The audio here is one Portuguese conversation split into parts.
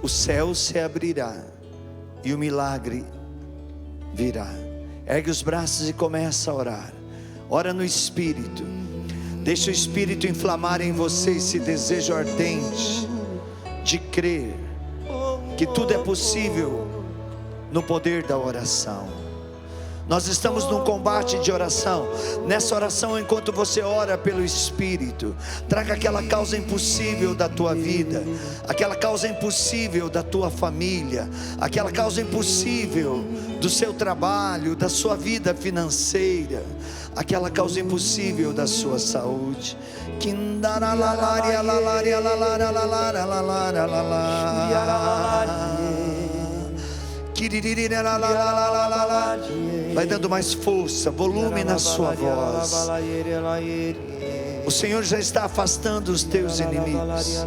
o céu se abrirá e o milagre virá. Ergue os braços e começa a orar. Ora no Espírito. Deixa o Espírito inflamar em você esse desejo ardente de crer que tudo é possível no poder da oração. Nós estamos num combate de oração. Nessa oração, enquanto você ora pelo Espírito, traga aquela causa impossível da tua vida, aquela causa impossível da tua família, aquela causa impossível do seu trabalho, da sua vida financeira, aquela causa impossível da sua saúde. Vai dando mais força, volume na sua voz. O Senhor já está afastando os teus inimigos.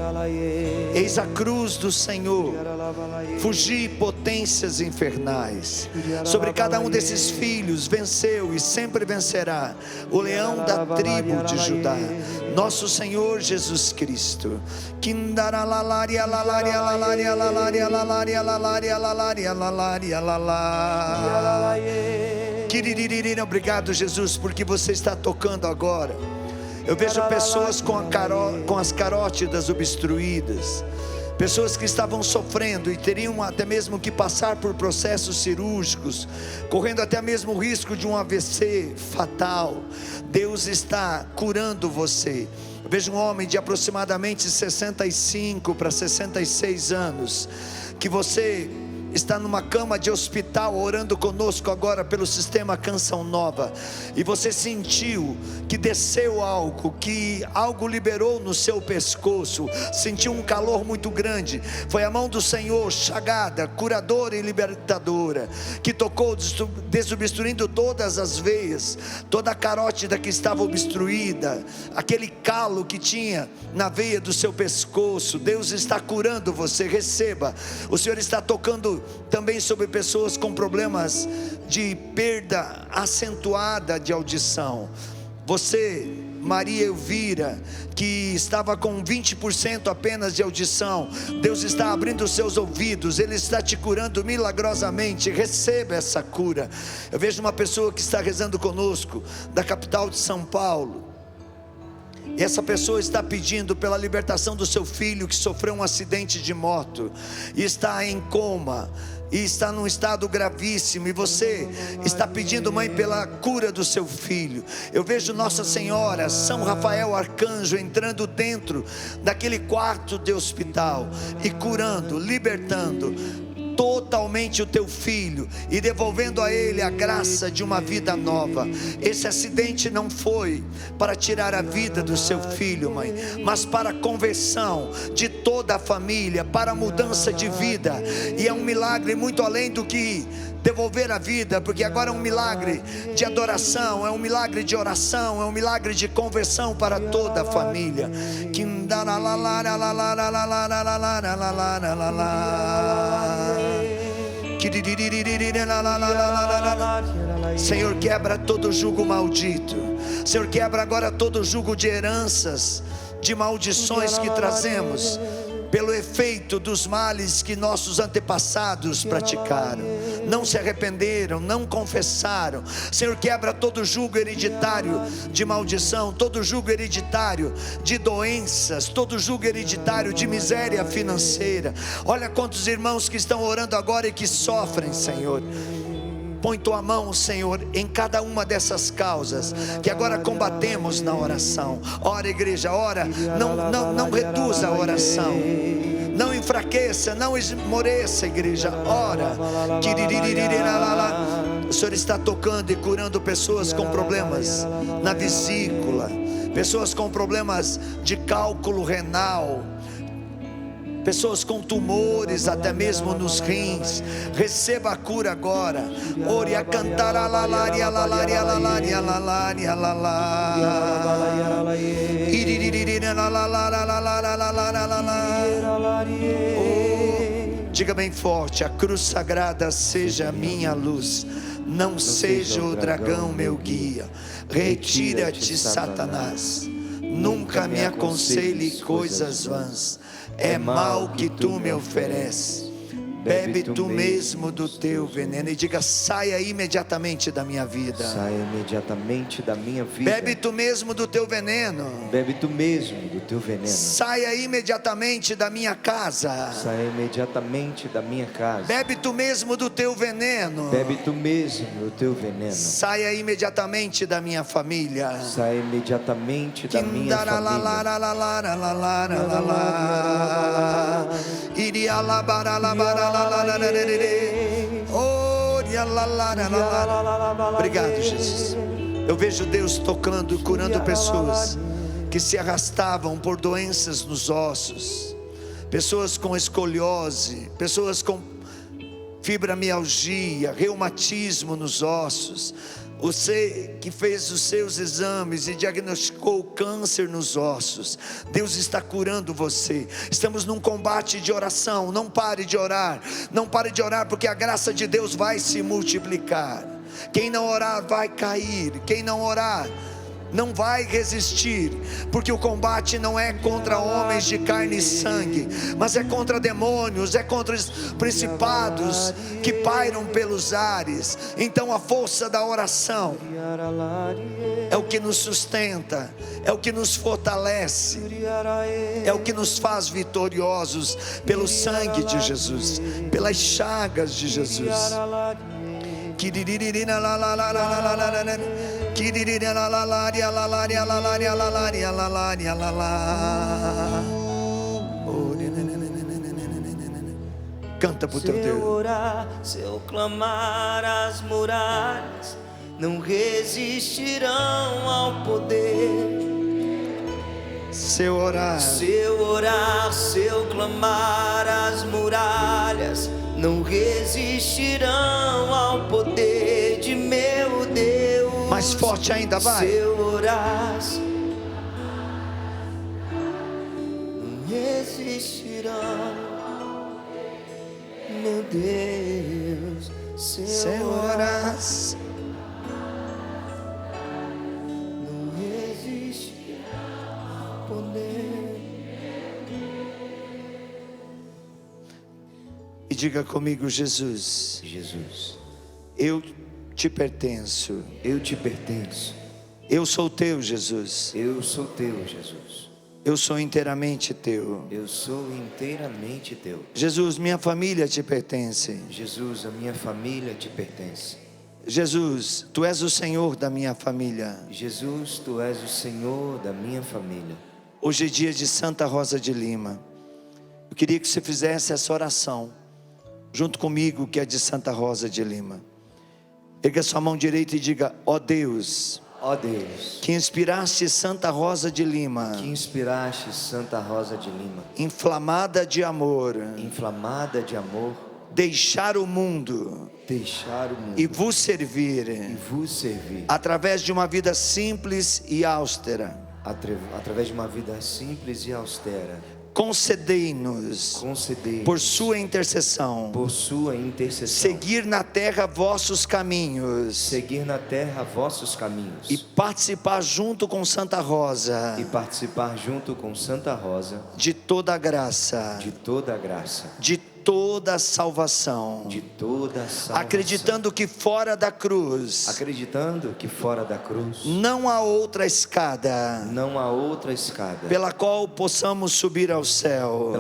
Eis a cruz do Senhor. Fugi potências infernais. Sobre cada um desses filhos venceu e sempre vencerá o leão da tribo de Judá, nosso Senhor Jesus Cristo. Obrigado, Jesus, porque você está tocando agora. Eu vejo pessoas com as carótidas obstruídas, pessoas que estavam sofrendo e teriam até mesmo que passar por processos cirúrgicos, correndo até mesmo o risco de um AVC fatal. Deus está curando você. Eu vejo um homem de aproximadamente 65 para 66 anos, que você está numa cama de hospital orando conosco agora pelo sistema Canção Nova, e você sentiu que desceu algo, que algo liberou no seu pescoço, sentiu um calor muito grande. Foi a mão do Senhor, chagada, curadora e libertadora, que tocou, desobstruindo todas as veias, toda a carótida que estava obstruída, aquele calo que tinha na veia do seu pescoço. Deus está curando você, receba. O Senhor está tocando também sobre pessoas com problemas de perda acentuada de audição. Você, Maria Elvira, que estava com 20% apenas de audição, Deus está abrindo os seus ouvidos, Ele está te curando milagrosamente. Receba essa cura. Eu vejo uma pessoa que está rezando conosco, da capital de São Paulo, e essa pessoa está pedindo pela libertação do seu filho, que sofreu um acidente de moto e está em coma, e está num estado gravíssimo, e você está pedindo, mãe, pela cura do seu filho. Eu vejo Nossa Senhora, São Rafael Arcanjo entrando dentro daquele quarto de hospital e curando, libertando totalmente o teu filho e devolvendo a ele a graça de uma vida nova. Esse acidente não foi para tirar a vida do seu filho, mãe, mas para a conversão de toda a família, para a mudança de vida. E é um milagre muito além do que devolver a vida, porque agora é um milagre de adoração, é um milagre de oração, é um milagre de conversão para toda a família. Senhor, quebra todo jugo maldito. Senhor, quebra agora todo jugo de heranças, de maldições que trazemos pelo efeito dos males que nossos antepassados praticaram, não se arrependeram, não confessaram. Senhor, quebra todo jugo hereditário de maldição, todo jugo hereditário de doenças, todo jugo hereditário de miséria financeira. Olha quantos irmãos que estão orando agora e que sofrem, Senhor. Põe tua mão, Senhor, em cada uma dessas causas que agora combatemos na oração. Ora, igreja, ora. Não reduza a oração, não enfraqueça, não esmoreça, igreja. Ora. O Senhor está tocando e curando pessoas com problemas na vesícula, pessoas com problemas de cálculo renal, pessoas com tumores até mesmo nos rins. Receba a cura agora. Ore a cantar a lalaria, a lalaria, a lalaria, a lalaria, a lalaria. Diga bem forte: a cruz sagrada seja a minha luz, não seja o dragão meu guia. Retira-te, Satanás. nunca me aconselhe coisas vãs. É mal que tu me ofereces. Bebe tu mesmo do teu veneno. E diga: saia imediatamente da minha vida. Saia imediatamente da minha vida. Bebe tu mesmo do teu veneno. Bebe tu mesmo do teu veneno. Saia imediatamente da minha casa. Saia imediatamente da minha casa. Bebe tu mesmo do teu veneno. Bebe tu mesmo do teu veneno. Saia imediatamente da minha família. Saia imediatamente da minha família. Obrigado, Jesus. Eu vejo Deus tocando e curando pessoas que se arrastavam por doenças nos ossos, pessoas com escoliose, pessoas com fibromialgia, reumatismo nos ossos. Você que fez os seus exames e diagnosticou câncer nos ossos, Deus está curando você. Estamos num combate de oração. Não pare de orar. Não pare de orar, porque a graça de Deus vai se multiplicar. Quem não orar vai cair. Quem não orar não vai resistir, porque o combate não é contra homens de carne e sangue, mas é contra demônios, é contra os principados que pairam pelos ares. Então a força da oração é o que nos sustenta, é o que nos fortalece, é o que nos faz vitoriosos pelo sangue de Jesus, pelas chagas de Jesus. Canta pro teu Deus. Se eu orar, se eu clamar, as muralhas não resistirão ao poder. Se eu orar, se eu orar, se eu clamar, as muralhas não resistirão ao poder de meu Deus. Mais forte ainda, vai. Se eu orar, não resistirão, meu Deus. Se eu orar, não resistirá ao poder. E diga comigo: Jesus, Jesus, eu te pertenço. eu te pertenço. Eu sou teu, Jesus. Eu sou teu, Jesus. Eu sou inteiramente teu. Eu sou inteiramente teu. Jesus, minha família te pertence. Jesus, a minha família te pertence. Jesus, tu és o Senhor da minha família. Jesus, tu és o Senhor da minha família. Hoje é dia de Santa Rosa de Lima. Eu queria que você fizesse essa oração junto comigo, que é de Santa Rosa de Lima. Erga sua mão direita e diga: ó Deus, ó Deus, que inspiraste Santa Rosa de Lima, que inspiraste Santa Rosa de Lima, inflamada de amor, inflamada de amor, deixar o mundo e vos servir, através de uma vida simples e austera, através de uma vida simples e austera. Concedei-nos, por sua intercessão, seguir na terra vossos caminhos, e participar junto com Santa Rosa, de toda a graça, de toda a salvação, acreditando que fora da cruz, não há outra escada, pela qual possamos subir ao céu,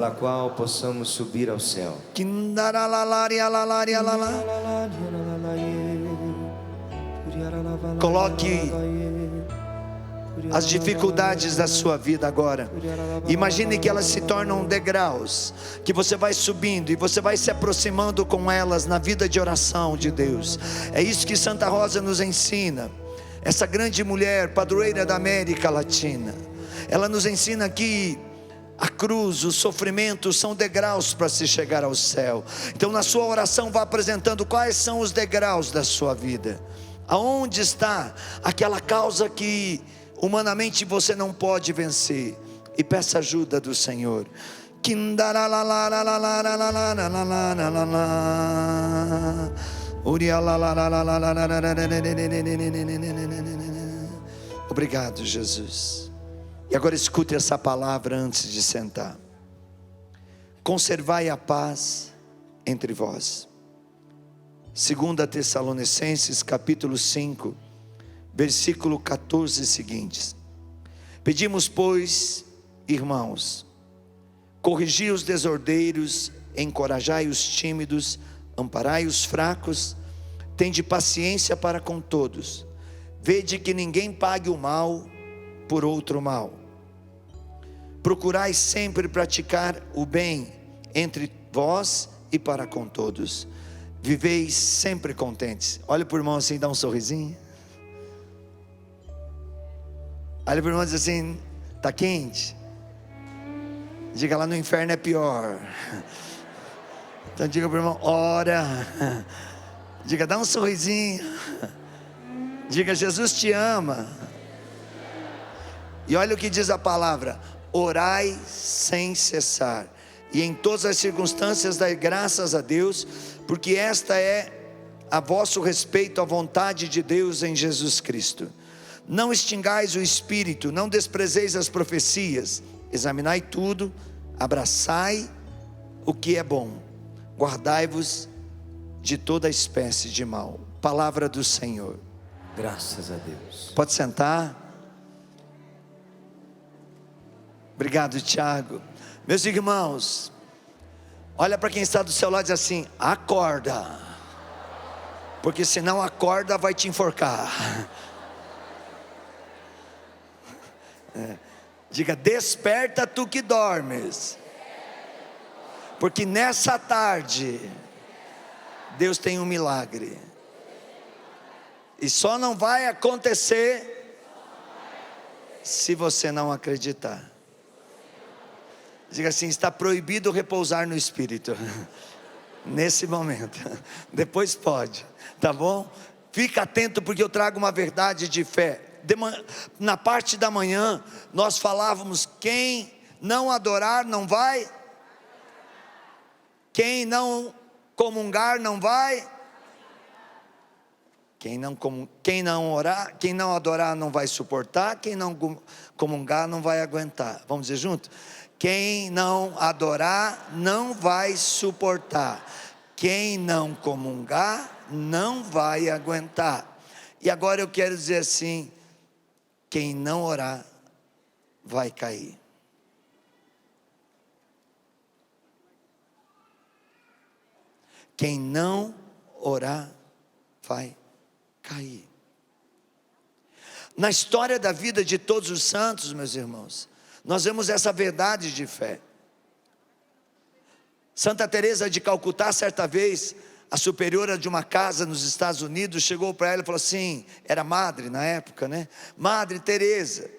Coloque as dificuldades da sua vida agora. Imagine que elas se tornam degraus, que você vai subindo e você vai se aproximando com elas na vida de oração de Deus. É isso que Santa Rosa nos ensina. Essa grande mulher, padroeira da América Latina, ela nos ensina que a cruz, o sofrimento são degraus para se chegar ao céu. Então na sua oração vá apresentando quais são os degraus da sua vida. Aonde está aquela causa que humanamente você não pode vencer, e peça ajuda do Senhor. Obrigado, Jesus. E agora escute essa palavra antes de sentar. Conservai a paz entre vós. 2 Tessalonicenses capítulo 5, versículo 14 seguintes. Pedimos, pois, irmãos, corrigi os desordeiros, encorajai os tímidos, amparai os fracos, tende paciência para com todos, vede que ninguém pague o mal por outro mal. Procurai sempre praticar o bem entre vós e para com todos. Viveis sempre contentes. Olha para o irmão assim, dá um sorrisinho. Olha para o irmão e diz assim: está quente? Diga, lá no inferno é pior. Então diga para o irmão: ora. Diga, dá um sorrisinho. Diga, Jesus te ama. E olha o que diz a palavra: orai sem cessar, e em todas as circunstâncias dai graças a Deus, porque esta é a vosso respeito a vontade de Deus em Jesus Cristo. Não extingais o Espírito, não desprezeis as profecias, examinai tudo, abraçai o que é bom, guardai-vos de toda espécie de mal. Palavra do Senhor. Graças a Deus. Pode sentar. Obrigado, Tiago. Meus irmãos, olha para quem está do seu lado e diz assim: acorda, porque se não acorda vai te enforcar. Diga, desperta tu que dormes, porque nessa tarde Deus tem um milagre, e só não vai acontecer se você não acreditar. Diga assim: está proibido repousar no Espírito nesse momento. Depois pode, tá bom? Fica atento, porque eu trago uma verdade de fé. Na parte da manhã nós falávamos: quem não adorar não vai, quem não comungar não vai, quem não orar, quem não adorar não vai suportar, quem não comungar não vai aguentar. Vamos dizer junto? Quem não adorar não vai suportar, quem não comungar não vai aguentar. E agora eu quero dizer assim: quem não orar vai cair. Quem não orar vai cair. Na história da vida de todos os santos, meus irmãos, nós vemos essa verdade de fé. Santa Teresa de Calcutá, certa vez, a superiora de uma casa nos Estados Unidos chegou para ela e falou assim, era madre na época, né? Madre Teresa,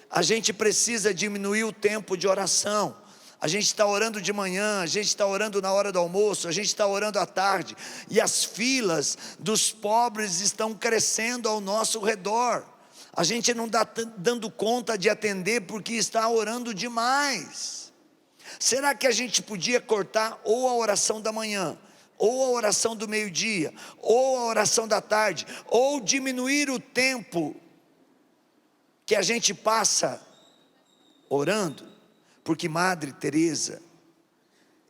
a gente precisa diminuir o tempo de oração. A gente está orando de manhã, a gente está orando na hora do almoço, a gente está orando à tarde, e as filas dos pobres estão crescendo ao nosso redor. A gente não está dando conta de atender porque está orando demais. Será que a gente podia cortar ou a oração da manhã, ou a oração do meio-dia, ou a oração da tarde, ou diminuir o tempo que a gente passa orando? Porque Madre Teresa,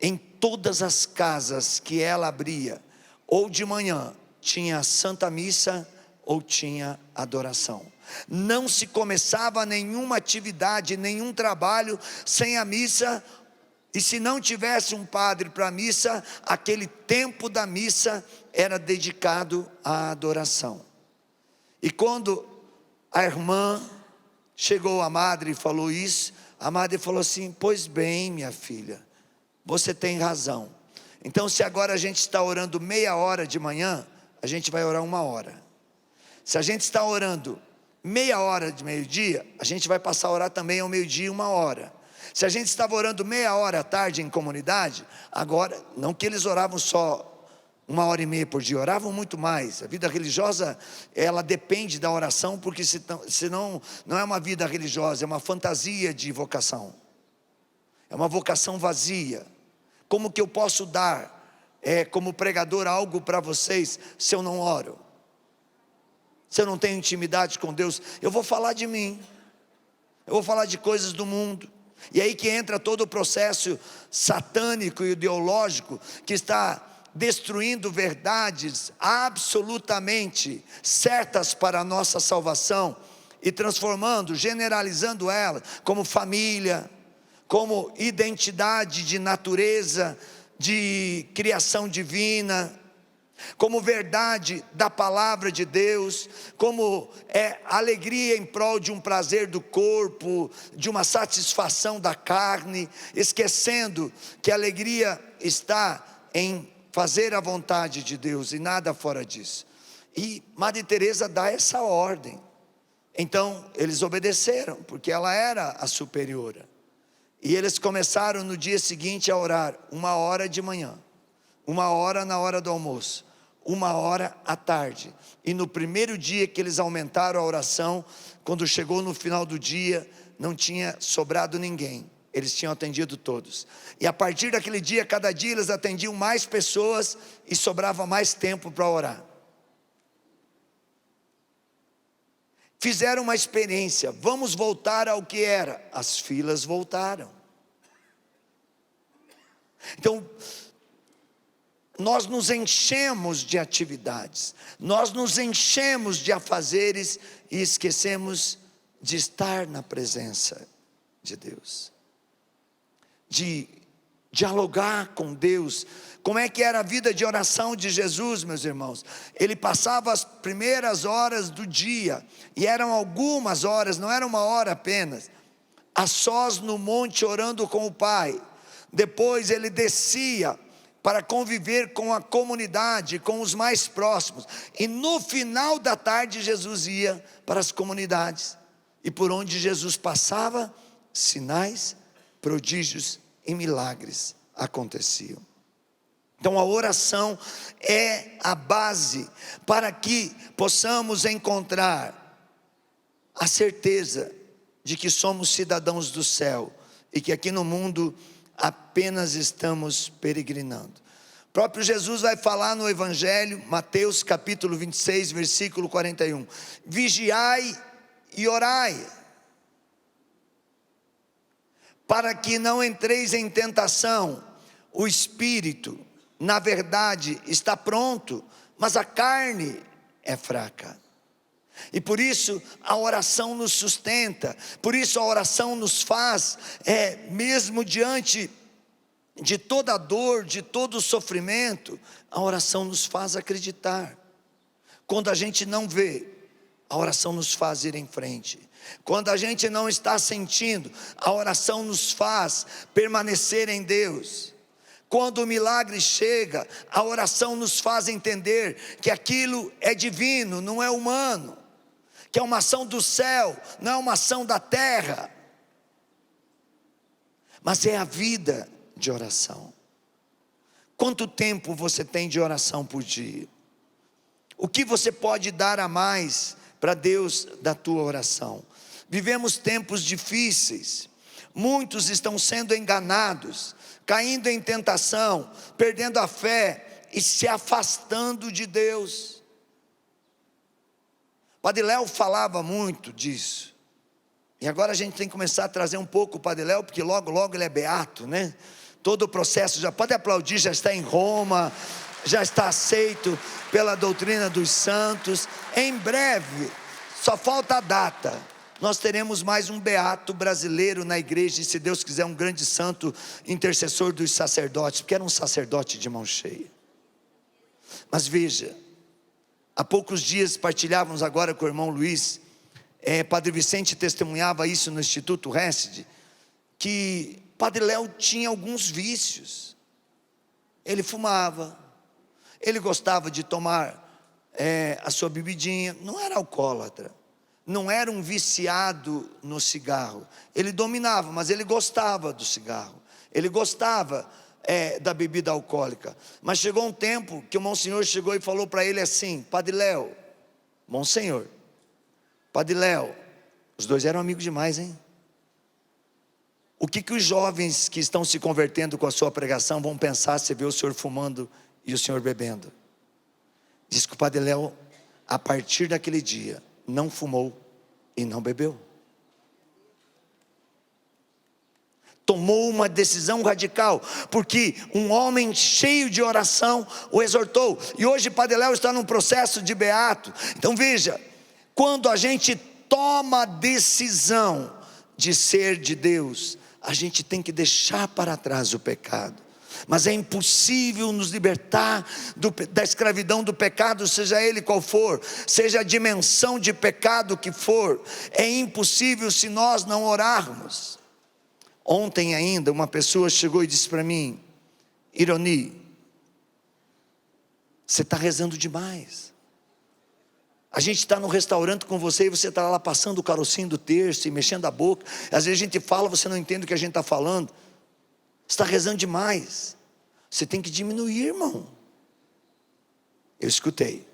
em todas as casas que ela abria, ou de manhã tinha a Santa Missa, ou tinha adoração. Não se começava nenhuma atividade, nenhum trabalho sem a missa. E se não tivesse um padre para a missa, aquele tempo da missa era dedicado à adoração. E quando a irmã chegou à madre e falou isso, a madre falou assim: pois bem, minha filha, você tem razão. Então, se agora a gente está orando meia hora de manhã, a gente vai orar 1 hora. Se a gente está orando meia hora de meio-dia, a gente vai passar a orar também ao meio-dia 1 hora. Se a gente estava orando meia hora à tarde em comunidade, agora, não que eles oravam só 1h30 por dia, oravam muito mais. A vida religiosa, ela depende da oração, porque senão não é uma vida religiosa, é uma fantasia de vocação, é uma vocação vazia. Como que eu posso dar, como pregador, algo para vocês, se eu não oro? Se eu não tenho intimidade com Deus? Eu vou falar de mim. eu vou falar de coisas do mundo. E aí que entra todo o processo satânico e ideológico que está destruindo verdades absolutamente certas para a nossa salvação e transformando, generalizando ela como família, como identidade de natureza, de criação divina, como verdade da palavra de Deus, como alegria em prol de um prazer do corpo, de uma satisfação da carne, esquecendo que a alegria está em fazer a vontade de Deus e nada fora disso. E Madre Teresa dá essa ordem. Então eles obedeceram, porque ela era a superiora. E eles começaram no dia seguinte a orar 1 hora de manhã, 1 hora na hora do almoço, 1 hora à tarde. E no primeiro dia que eles aumentaram a oração, quando chegou no final do dia, não tinha sobrado ninguém. Eles tinham atendido todos. E a partir daquele dia, cada dia eles atendiam mais pessoas e sobrava mais tempo para orar. Fizeram uma experiência, vamos voltar ao que era. As filas voltaram. Então, nós nos enchemos de atividades, nós nos enchemos de afazeres e esquecemos de estar na presença de Deus, de dialogar com Deus. Como é que era a vida de oração de Jesus, meus irmãos? Ele passava as primeiras horas do dia, e eram algumas horas, não era 1 hora apenas, a sós no monte orando com o Pai. Depois ele descia para conviver com a comunidade, com os mais próximos, e no final da tarde Jesus ia para as comunidades, e por onde Jesus passava, sinais, prodígios e milagres aconteciam. Então a oração é a base para que possamos encontrar a certeza de que somos cidadãos do céu e que aqui no mundo apenas estamos peregrinando. O próprio Jesus vai falar no Evangelho, Mateus capítulo 26, versículo 41, vigiai e orai, para que não entreis em tentação. O espírito, na verdade, está pronto, mas a carne é fraca. E por isso a oração nos sustenta, por isso a oração nos faz, mesmo diante de toda a dor, de todo o sofrimento, a oração nos faz acreditar. Quando a gente não vê, a oração nos faz ir em frente. Quando a gente não está sentindo, a oração nos faz permanecer em Deus. Quando o milagre chega, a oração nos faz entender que aquilo é divino, não é humano, que é uma ação do céu, não é uma ação da terra, mas é a vida de oração. Quanto tempo você tem de oração por dia? O que você pode dar a mais para Deus da tua oração? Vivemos tempos difíceis, muitos estão sendo enganados, caindo em tentação, perdendo a fé e se afastando de Deus. Padre Léo falava muito disso, e agora a gente tem que começar a trazer um pouco o Padre Léo, porque logo logo ele é beato, né? Todo o processo, já pode aplaudir, já está em Roma, já está aceito pela doutrina dos santos. Em breve, só falta a data, nós teremos mais um beato brasileiro na igreja, e se Deus quiser um grande santo intercessor dos sacerdotes, porque era um sacerdote de mão cheia. Mas veja, há poucos dias partilhávamos agora com o irmão Luiz, Padre Vicente testemunhava isso no Instituto Hesed, que Padre Léo tinha alguns vícios. Ele fumava, ele gostava de tomar a sua bebidinha, não era alcoólatra, não era um viciado no cigarro, ele dominava, mas ele gostava do cigarro, ele gostava da bebida alcoólica. Mas chegou um tempo que o Monsenhor chegou e falou para ele assim: Padre Léo, Monsenhor, Padre Léo, os dois eram amigos demais, hein? O que os jovens que estão se convertendo com a sua pregação vão pensar se ver o senhor fumando e o senhor bebendo? Diz que o Padre Léo, a partir daquele dia, não fumou e não bebeu. tomou uma decisão radical, porque um homem cheio de oração o exortou. E hoje Padre Léo está num processo de beato. Então veja, quando a gente toma a decisão de ser de Deus, a gente tem que deixar para trás o pecado. Mas é impossível nos libertar da escravidão do pecado, seja ele qual for, seja a dimensão de pecado que for. É impossível se nós não orarmos. Ontem ainda uma pessoa chegou e disse para mim: Ironi, você está rezando demais. A gente está no restaurante com você e você está lá passando o carocinho do terço e mexendo a boca. Às vezes a gente fala, você não entende o que a gente está falando. Você está rezando demais. Você tem que diminuir, irmão. Eu escutei.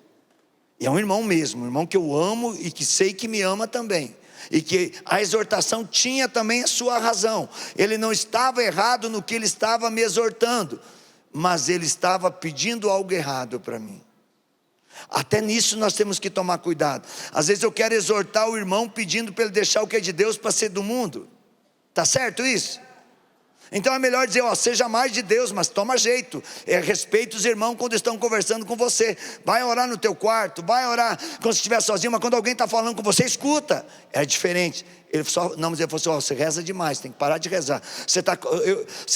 E é um irmão mesmo, um irmão que eu amo e que sei que me ama também. E que a exortação tinha também a sua razão. Ele não estava errado no que ele estava me exortando, mas ele estava pedindo algo errado para mim. Até nisso nós temos que tomar cuidado. Às vezes eu quero exortar o irmão pedindo para ele deixar o que é de Deus para ser do mundo. Está certo isso? Então é melhor dizer, seja mais de Deus, mas toma jeito. Respeita os irmãos quando estão conversando com você. Vai orar no teu quarto, vai orar quando você estiver sozinho, mas quando alguém está falando com você, escuta. É diferente. Ele falou assim, você reza demais, tem que parar de rezar.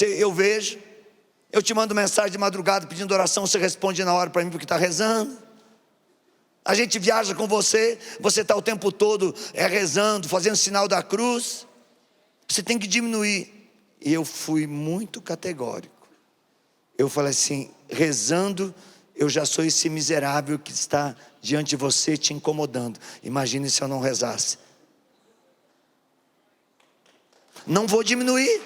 Eu vejo, eu te mando mensagem de madrugada pedindo oração, você responde na hora para mim porque está rezando. A gente viaja com você, você está o tempo todo rezando, fazendo sinal da cruz. Você tem que diminuir. E eu fui muito categórico. Eu falei assim, rezando, eu já sou esse miserável que está diante de você te incomodando. Imagine se eu não rezasse. Não vou diminuir.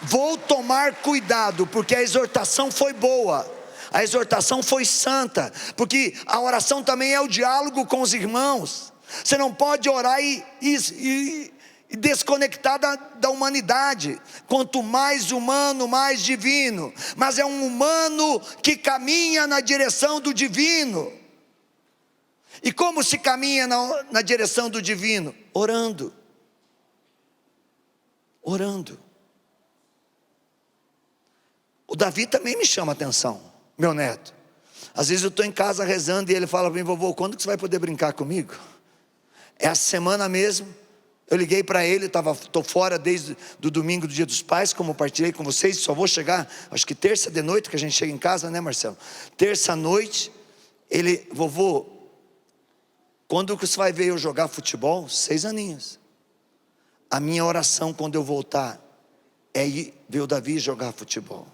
Vou tomar cuidado, porque a exortação foi boa. A exortação foi santa, porque a oração também é o diálogo com os irmãos. Você não pode orar e desconectar da humanidade. Quanto mais humano, mais divino. Mas é um humano que caminha na direção do divino. E como se caminha na direção do divino? Orando. Orando. O Davi também me chama a atenção, meu neto. Às vezes eu estou em casa rezando e ele fala para mim, vovô, quando que você vai poder brincar comigo? Essa semana mesmo, eu liguei para ele, estou fora desde do domingo do Dia dos Pais, como eu partilhei com vocês, só vou chegar, acho que terça de noite, que a gente chega em casa, né, Marcelo? Terça noite, ele, vovô, quando que você vai ver eu jogar futebol? 6 aninhos. A minha oração quando eu voltar é ir ver o Davi jogar futebol,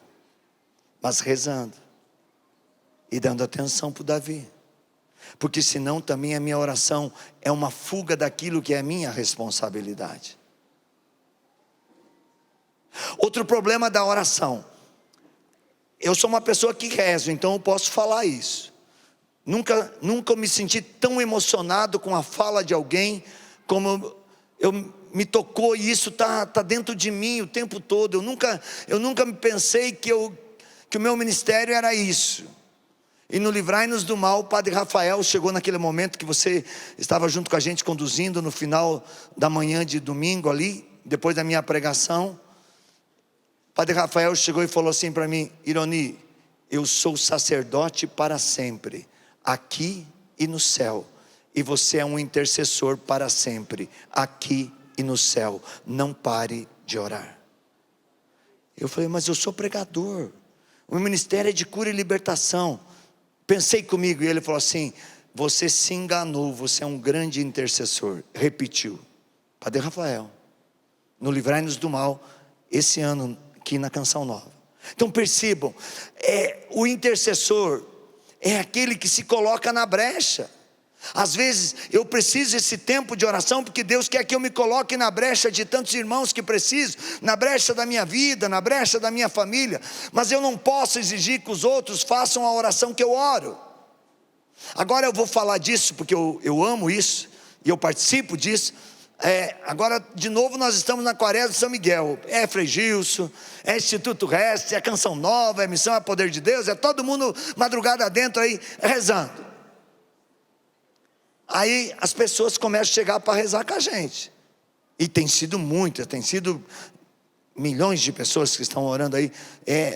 mas rezando e dando atenção para o Davi. Porque senão também a minha oração é uma fuga daquilo que é minha responsabilidade. Outro problema da oração. Eu sou uma pessoa que rezo, então eu posso falar isso. Nunca me senti tão emocionado com a fala de alguém como me tocou, e isso está dentro de mim o tempo todo. Eu nunca pensei que o meu ministério era isso. E no Livrai-nos do Mal, o Padre Rafael chegou naquele momento que você estava junto com a gente conduzindo no final da manhã de domingo ali, depois da minha pregação. O Padre Rafael chegou e falou assim para mim, Ironi, eu sou sacerdote para sempre, aqui e no céu. E você é um intercessor para sempre, aqui e no céu. Não pare de orar. Eu falei, mas eu sou pregador. O meu ministério é de cura e libertação. Pensei comigo e ele falou assim, você se enganou, você é um grande intercessor. Repetiu, Padre Rafael, no Livrai-nos do Mal, esse ano aqui na Canção Nova. Então percebam, o intercessor é aquele que se coloca na brecha. Às vezes eu preciso desse tempo de oração, porque Deus quer que eu me coloque na brecha de tantos irmãos que precisam, na brecha da minha vida, na brecha da minha família, mas eu não posso exigir que os outros façam a oração que eu oro. Agora eu vou falar disso, porque eu amo isso, e eu participo disso. Agora de novo nós estamos na Quaresma de São Miguel, Frei Gilson, Instituto Reste, Canção Nova, Missão a Poder de Deus, todo mundo madrugada dentro aí rezando. Aí as pessoas começam a chegar para rezar com a gente. E tem sido muitas, tem sido milhões de pessoas que estão orando aí,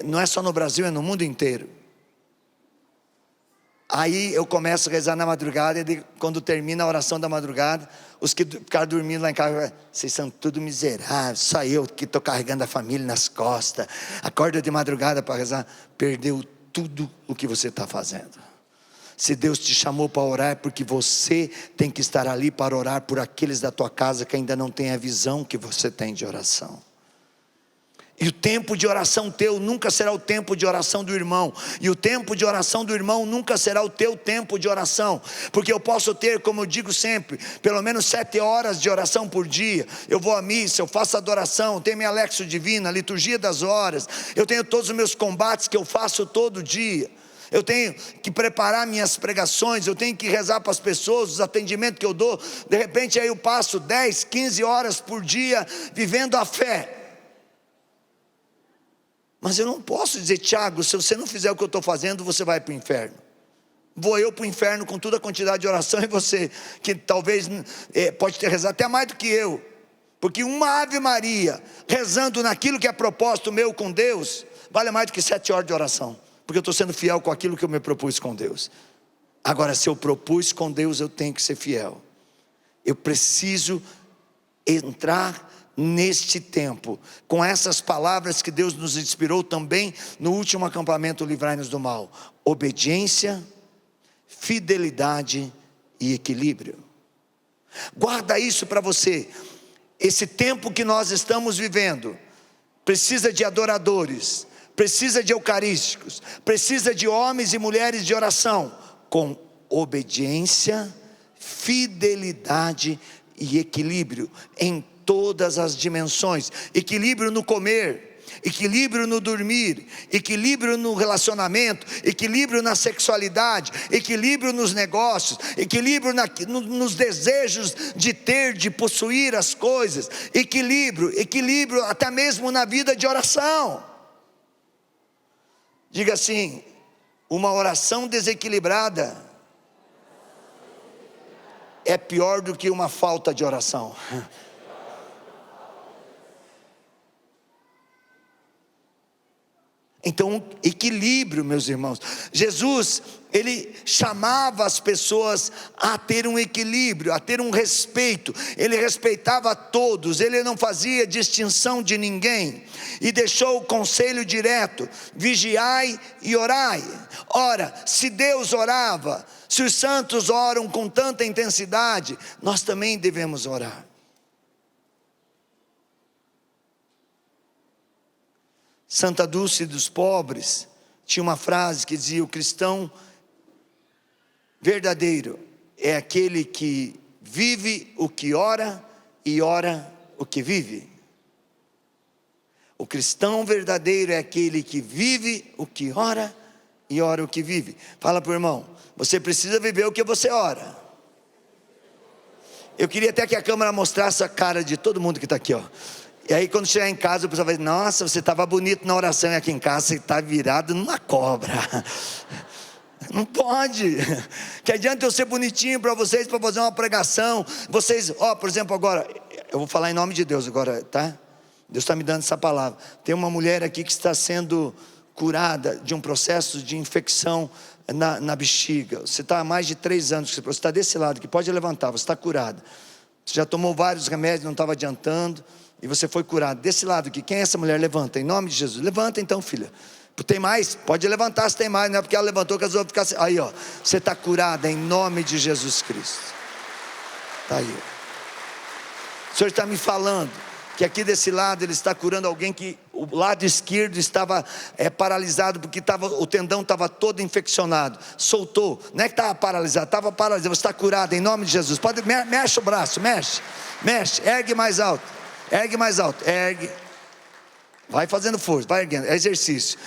não é só no Brasil, é no mundo inteiro. Aí eu começo a rezar na madrugada, e quando termina a oração da madrugada, os que ficaram dormindo lá em casa, vocês são tudo miseráveis, só eu que estou carregando a família nas costas, acorda de madrugada para rezar. Perdeu tudo o que você está fazendo. Se Deus te chamou para orar, é porque você tem que estar ali para orar por aqueles da tua casa que ainda não têm a visão que você tem de oração. E o tempo de oração teu nunca será o tempo de oração do irmão. E o tempo de oração do irmão nunca será o teu tempo de oração. Porque eu posso ter, como eu digo sempre, pelo menos 7 horas de oração por dia. Eu vou à missa, eu faço adoração, eu tenho minha Lexio Divina, liturgia das horas. Eu tenho todos os meus combates que eu faço todo dia. Eu tenho que preparar minhas pregações, eu tenho que rezar para as pessoas, os atendimentos que eu dou. De repente aí eu passo 10, 15 horas por dia vivendo a fé. Mas eu não posso dizer, Tiago, se você não fizer o que eu estou fazendo, você vai para o inferno. Vou eu para o inferno com toda a quantidade de oração, e você, que talvez pode ter rezado até mais do que eu. Porque uma Ave Maria, rezando naquilo que é propósito meu com Deus, vale mais do que 7 horas de oração. Porque eu estou sendo fiel com aquilo que eu me propus com Deus. Agora, se eu propus com Deus, eu tenho que ser fiel. Eu preciso entrar neste tempo, com essas palavras que Deus nos inspirou também no último acampamento Livrai-nos do Mal: obediência, fidelidade e equilíbrio. Guarda isso para você. Esse tempo que nós estamos vivendo precisa de adoradores, precisa de eucarísticos, precisa de homens e mulheres de oração, com obediência, fidelidade e equilíbrio em todas as dimensões. Equilíbrio no comer, equilíbrio no dormir, equilíbrio no relacionamento, equilíbrio na sexualidade, equilíbrio nos negócios, equilíbrio nos desejos de ter, de possuir as coisas, equilíbrio até mesmo na vida de oração. Diga assim: uma oração desequilibrada é pior do que uma falta de oração. Então, equilíbrio, meus irmãos. Jesus, ele chamava as pessoas a ter um equilíbrio, a ter um respeito. Ele respeitava a todos, ele não fazia distinção de ninguém. E deixou o conselho direto: vigiai e orai. Ora, se Deus orava, se os santos oram com tanta intensidade, nós também devemos orar. Santa Dulce dos Pobres tinha uma frase que dizia: o cristão verdadeiro é aquele que vive o que ora e ora o que vive. O cristão verdadeiro é aquele que vive o que ora e ora o que vive. Fala para o irmão: você precisa viver o que você ora. Eu queria até que a câmera mostrasse a cara de todo mundo que está aqui, ó. E aí quando chegar em casa, o pessoal vai dizer: nossa, você estava bonito na oração, e aqui em casa você está virado numa cobra. Não pode. Que adianta eu ser bonitinho para vocês, para fazer uma pregação. Vocês, por exemplo, agora, eu vou falar em nome de Deus agora, tá? Deus está me dando essa palavra. Tem uma mulher aqui que está sendo curada de um processo de infecção na bexiga. Você está há mais de 3 anos, você está desse lado aqui, pode levantar, você está curada. Você já tomou vários remédios, não estava adiantando, e você foi curado. Desse lado aqui, quem é essa mulher? Levanta, em nome de Jesus. Levanta então, filha. Tem mais? Pode levantar se tem mais. Não é porque ela levantou que as outras vão ficar assim. Aí, ó, você está curada em nome de Jesus Cristo. Está aí. O Senhor está me falando que aqui desse lado Ele está curando alguém que o lado esquerdo estava paralisado, porque o tendão estava todo infeccionado. Soltou, não é que estava paralisado, estava paralisado. Você está curado em nome de Jesus. Mexe o braço, mexe, ergue mais alto. Ergue mais alto, ergue. Vai fazendo força, vai erguendo, é exercício.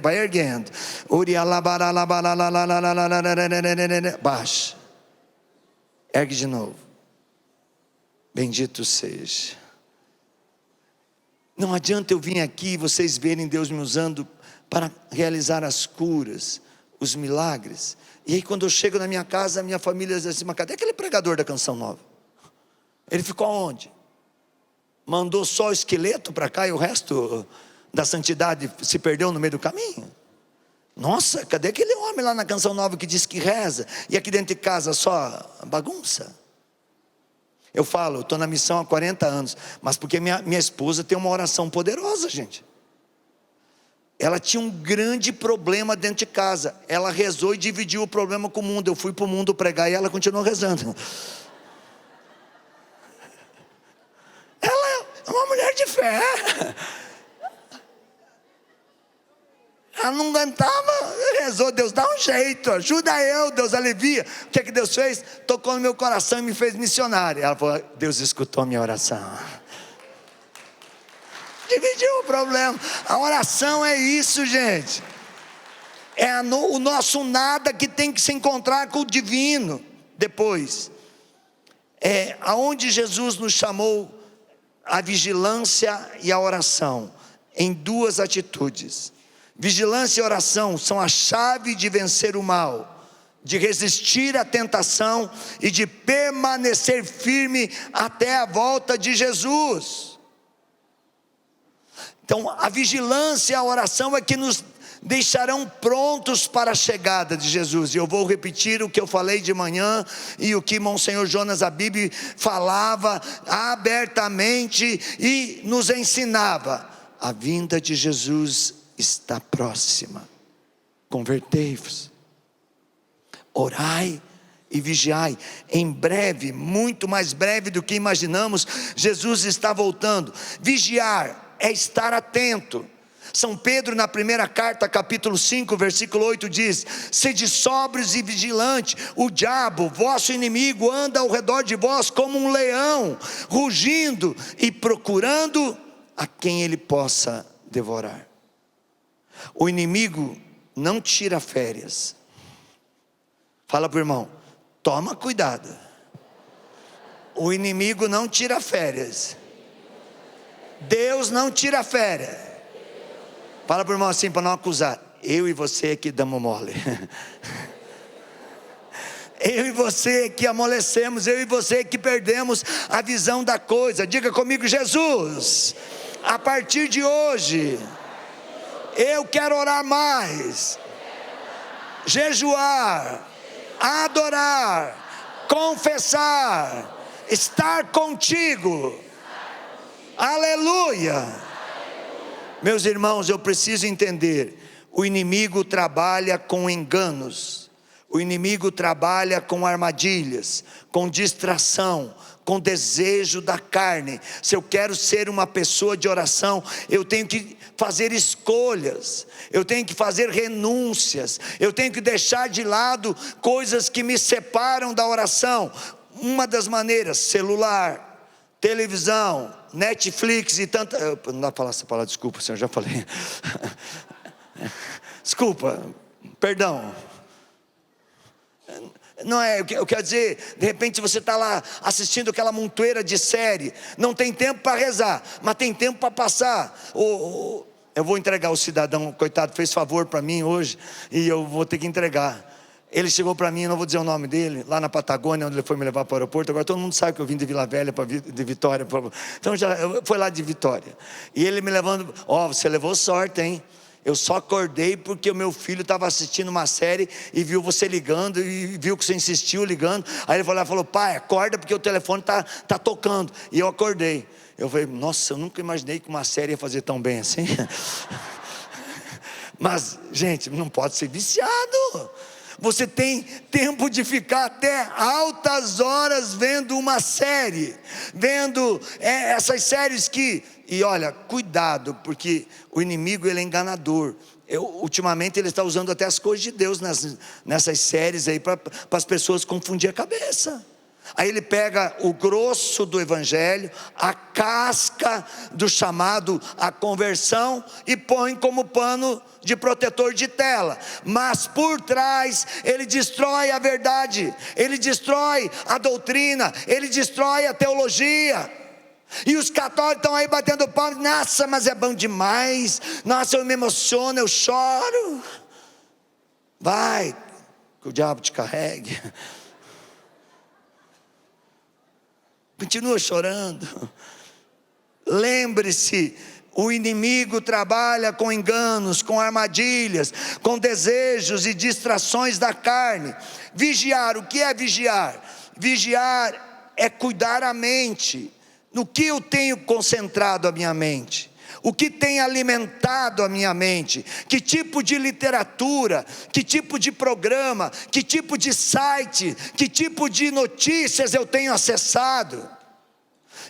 Vai erguendo. Baixa. Ergue de novo. Bendito seja. Não adianta eu vir aqui e vocês verem Deus me usando para realizar as curas, os milagres. E aí quando eu chego na minha casa, a minha família diz assim: mas cadê aquele pregador da canção nova? Ele ficou aonde? mandou só o esqueleto para cá e o resto da santidade se perdeu no meio do caminho? Nossa, cadê aquele homem lá na Canção Nova que diz que reza, e aqui dentro de casa só bagunça? Eu falo, eu estou na missão há 40 anos, mas porque minha esposa tem uma oração poderosa, gente. Ela tinha um grande problema dentro de casa, ela rezou e dividiu o problema com o mundo. Eu fui para o mundo pregar e ela continuou rezando. Ela é uma mulher de fé. Ela não aguentava, rezou, Deus dá um jeito, ajuda eu, Deus alivia. O que é que Deus fez? Tocou no meu coração e me fez missionária. Ela falou, Deus escutou a minha oração. Dividiu o problema. A oração é isso, gente. É o nosso nada que tem que se encontrar com o divino. Depois, aonde Jesus nos chamou a vigilância e a oração, em duas atitudes. Vigilância e oração são a chave de vencer o mal, de resistir à tentação e de permanecer firme até a volta de Jesus. Então, a vigilância e a oração é que nos deixarão prontos para a chegada de Jesus. E eu vou repetir o que eu falei de manhã e o que Monsenhor Jonas Abib falava abertamente e nos ensinava. A vinda de Jesus está próxima. Convertei-vos, orai e vigiai. Em breve, muito mais breve do que imaginamos, Jesus está voltando. Vigiar é estar atento. São Pedro, na primeira carta, capítulo 5, versículo 8, diz: sede sóbrios e vigilantes, o diabo, vosso inimigo, anda ao redor de vós como um leão, rugindo e procurando a quem ele possa devorar. O inimigo não tira férias. Fala para o irmão, toma cuidado. O inimigo não tira férias. Deus não tira férias. Fala para o irmão assim, para não acusar. Eu e você que damos mole. Eu e você que amolecemos. Eu e você que perdemos a visão da coisa. Diga comigo, Jesus, a partir de hoje, eu quero orar mais, jejuar, adorar, confessar, estar contigo. Aleluia. Meus irmãos, eu preciso entender, o inimigo trabalha com enganos, o inimigo trabalha com armadilhas, com distração, com desejo da carne. Se eu quero ser uma pessoa de oração, eu tenho que fazer escolhas, eu tenho que fazer renúncias, eu tenho que deixar de lado coisas que me separam da oração. Uma das maneiras, celular, televisão, Netflix e tanta... Não dá para falar essa palavra, desculpa, senhor, já falei. Desculpa, perdão. Não é, eu quero dizer, de repente você está lá assistindo aquela montoeira de série, não tem tempo para rezar, mas tem tempo para passar. Eu vou entregar o cidadão, coitado, fez favor para mim hoje, e eu vou ter que entregar. Ele chegou para mim, não vou dizer o nome dele, lá na Patagônia, onde ele foi me levar para o aeroporto. Agora todo mundo sabe que eu vim de Vila Velha, de Vitória. Então foi lá de Vitória. E ele me levando, você levou sorte, hein? Eu só acordei porque o meu filho estava assistindo uma série e viu você ligando, e viu que você insistiu ligando. Aí ele falou, pai, acorda porque o telefone tá tocando. E eu acordei. Eu falei, nossa, eu nunca imaginei que uma série ia fazer tão bem assim. Mas, gente, não pode ser viciado. Você tem tempo de ficar até altas horas vendo uma série, vendo essas séries que... E olha, cuidado, porque o inimigo ele é enganador. Ultimamente ele está usando até as coisas de Deus nessas séries aí para as pessoas confundir a cabeça. Aí ele pega o grosso do evangelho, a casca do chamado à conversão e põe como pano de protetor de tela, mas por trás ele destrói a verdade, ele destrói a doutrina, ele destrói a teologia. E os católicos estão aí batendo palma, nossa, mas é bom demais, nossa, eu me emociono, eu choro. Vai, que o diabo te carregue. Continua chorando. Lembre-se, o inimigo trabalha com enganos, com armadilhas, com desejos e distrações da carne. Vigiar, o que é vigiar? Vigiar é cuidar a mente. No que eu tenho concentrado a minha mente? O que tem alimentado a minha mente? Que tipo de literatura, que tipo de programa, que tipo de site, que tipo de notícias eu tenho acessado?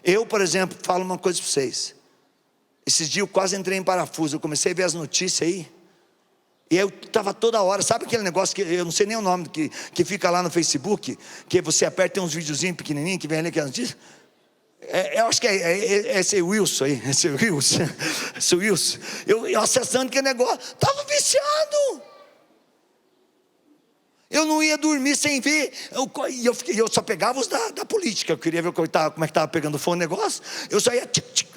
Eu, por exemplo, falo uma coisa para vocês. Esses dias eu quase entrei em parafuso, eu comecei a ver as notícias aí, e eu estava toda hora, sabe aquele negócio que eu não sei nem o nome, que fica lá no Facebook, que você aperta, tem uns videozinhos pequenininhos, que vem ali que é notícia. Eu acho que é esse Wilson aí, esse Wilson, eu acessando aquele negócio, estava viciado. Eu não ia dormir sem ver, eu só pegava os da política, eu queria ver como é que estava pegando fogo o negócio, eu só ia,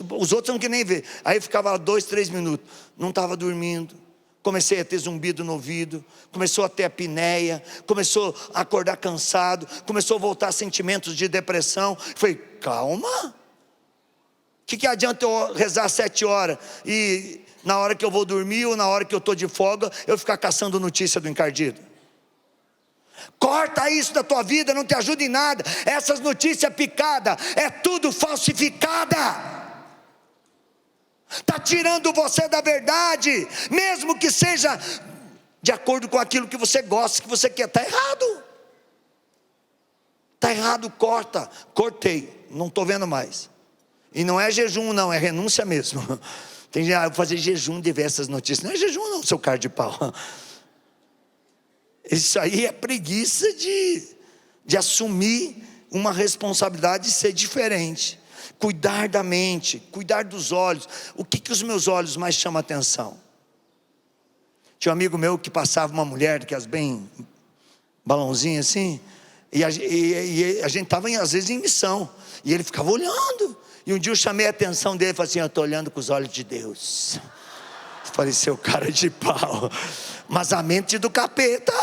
os outros eu não queria nem ver, aí eu ficava lá 2, 3 minutos, não estava dormindo, comecei a ter zumbido no ouvido, começou a ter apneia, começou a acordar cansado, começou a voltar sentimentos de depressão. Falei, calma, o que adianta eu rezar 7 horas, e na hora que eu vou dormir, ou na hora que eu estou de folga, eu ficar caçando notícia do encardido? Corta isso da tua vida, não te ajuda em nada. Essas notícias picadas, é tudo falsificada. Está tirando você da verdade, mesmo que seja de acordo com aquilo que você gosta, que você quer. Está errado. Está errado, corta. Cortei, não estou vendo mais. E não é jejum não, é renúncia mesmo. Tem gente, eu vou fazer jejum de ver essas notícias. Não é jejum não, seu cara de pau. Isso aí é preguiça de assumir uma responsabilidade de ser diferente. Cuidar da mente, cuidar dos olhos. O que os meus olhos mais chamam a atenção? Tinha um amigo meu que passava uma mulher, que as bem balãozinha assim, e a gente estava às vezes em missão, e ele ficava olhando, e um dia eu chamei a atenção dele e falei assim, eu estou olhando com os olhos de Deus. Falei, seu cara de pau, mas a mente do capeta.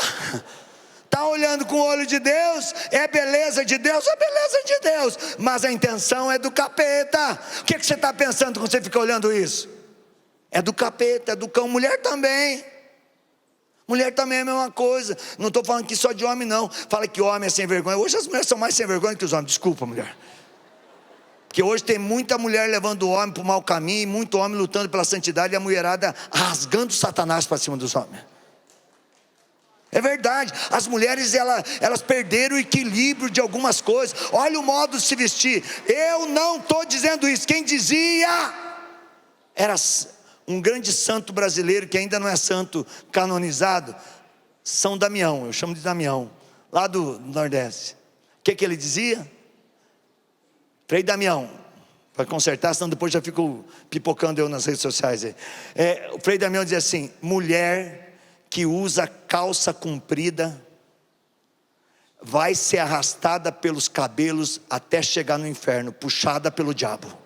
Está olhando com o olho de Deus, é beleza de Deus, é beleza de Deus, mas a intenção é do capeta. O que você está pensando quando você fica olhando isso? É do capeta, é do cão. Mulher também é a mesma coisa. Não estou falando aqui só de homem não. Fala que homem é sem vergonha. Hoje as mulheres são mais sem vergonha que os homens. Desculpa, mulher, porque hoje tem muita mulher levando o homem para o mau caminho, e muito homem lutando pela santidade, e a mulherada rasgando Satanás para cima dos homens. É verdade, as mulheres elas perderam o equilíbrio de algumas coisas. Olha o modo de se vestir. Eu não estou dizendo isso, quem dizia era um grande santo brasileiro, que ainda não é santo canonizado, São Damião, eu chamo de Damião, lá do Nordeste. O que ele dizia? Frei Damião, para consertar, senão depois já fico pipocando eu nas redes sociais aí. O Frei Damião dizia assim: mulher que usa calça comprida vai ser arrastada pelos cabelos até chegar no inferno, puxada pelo diabo.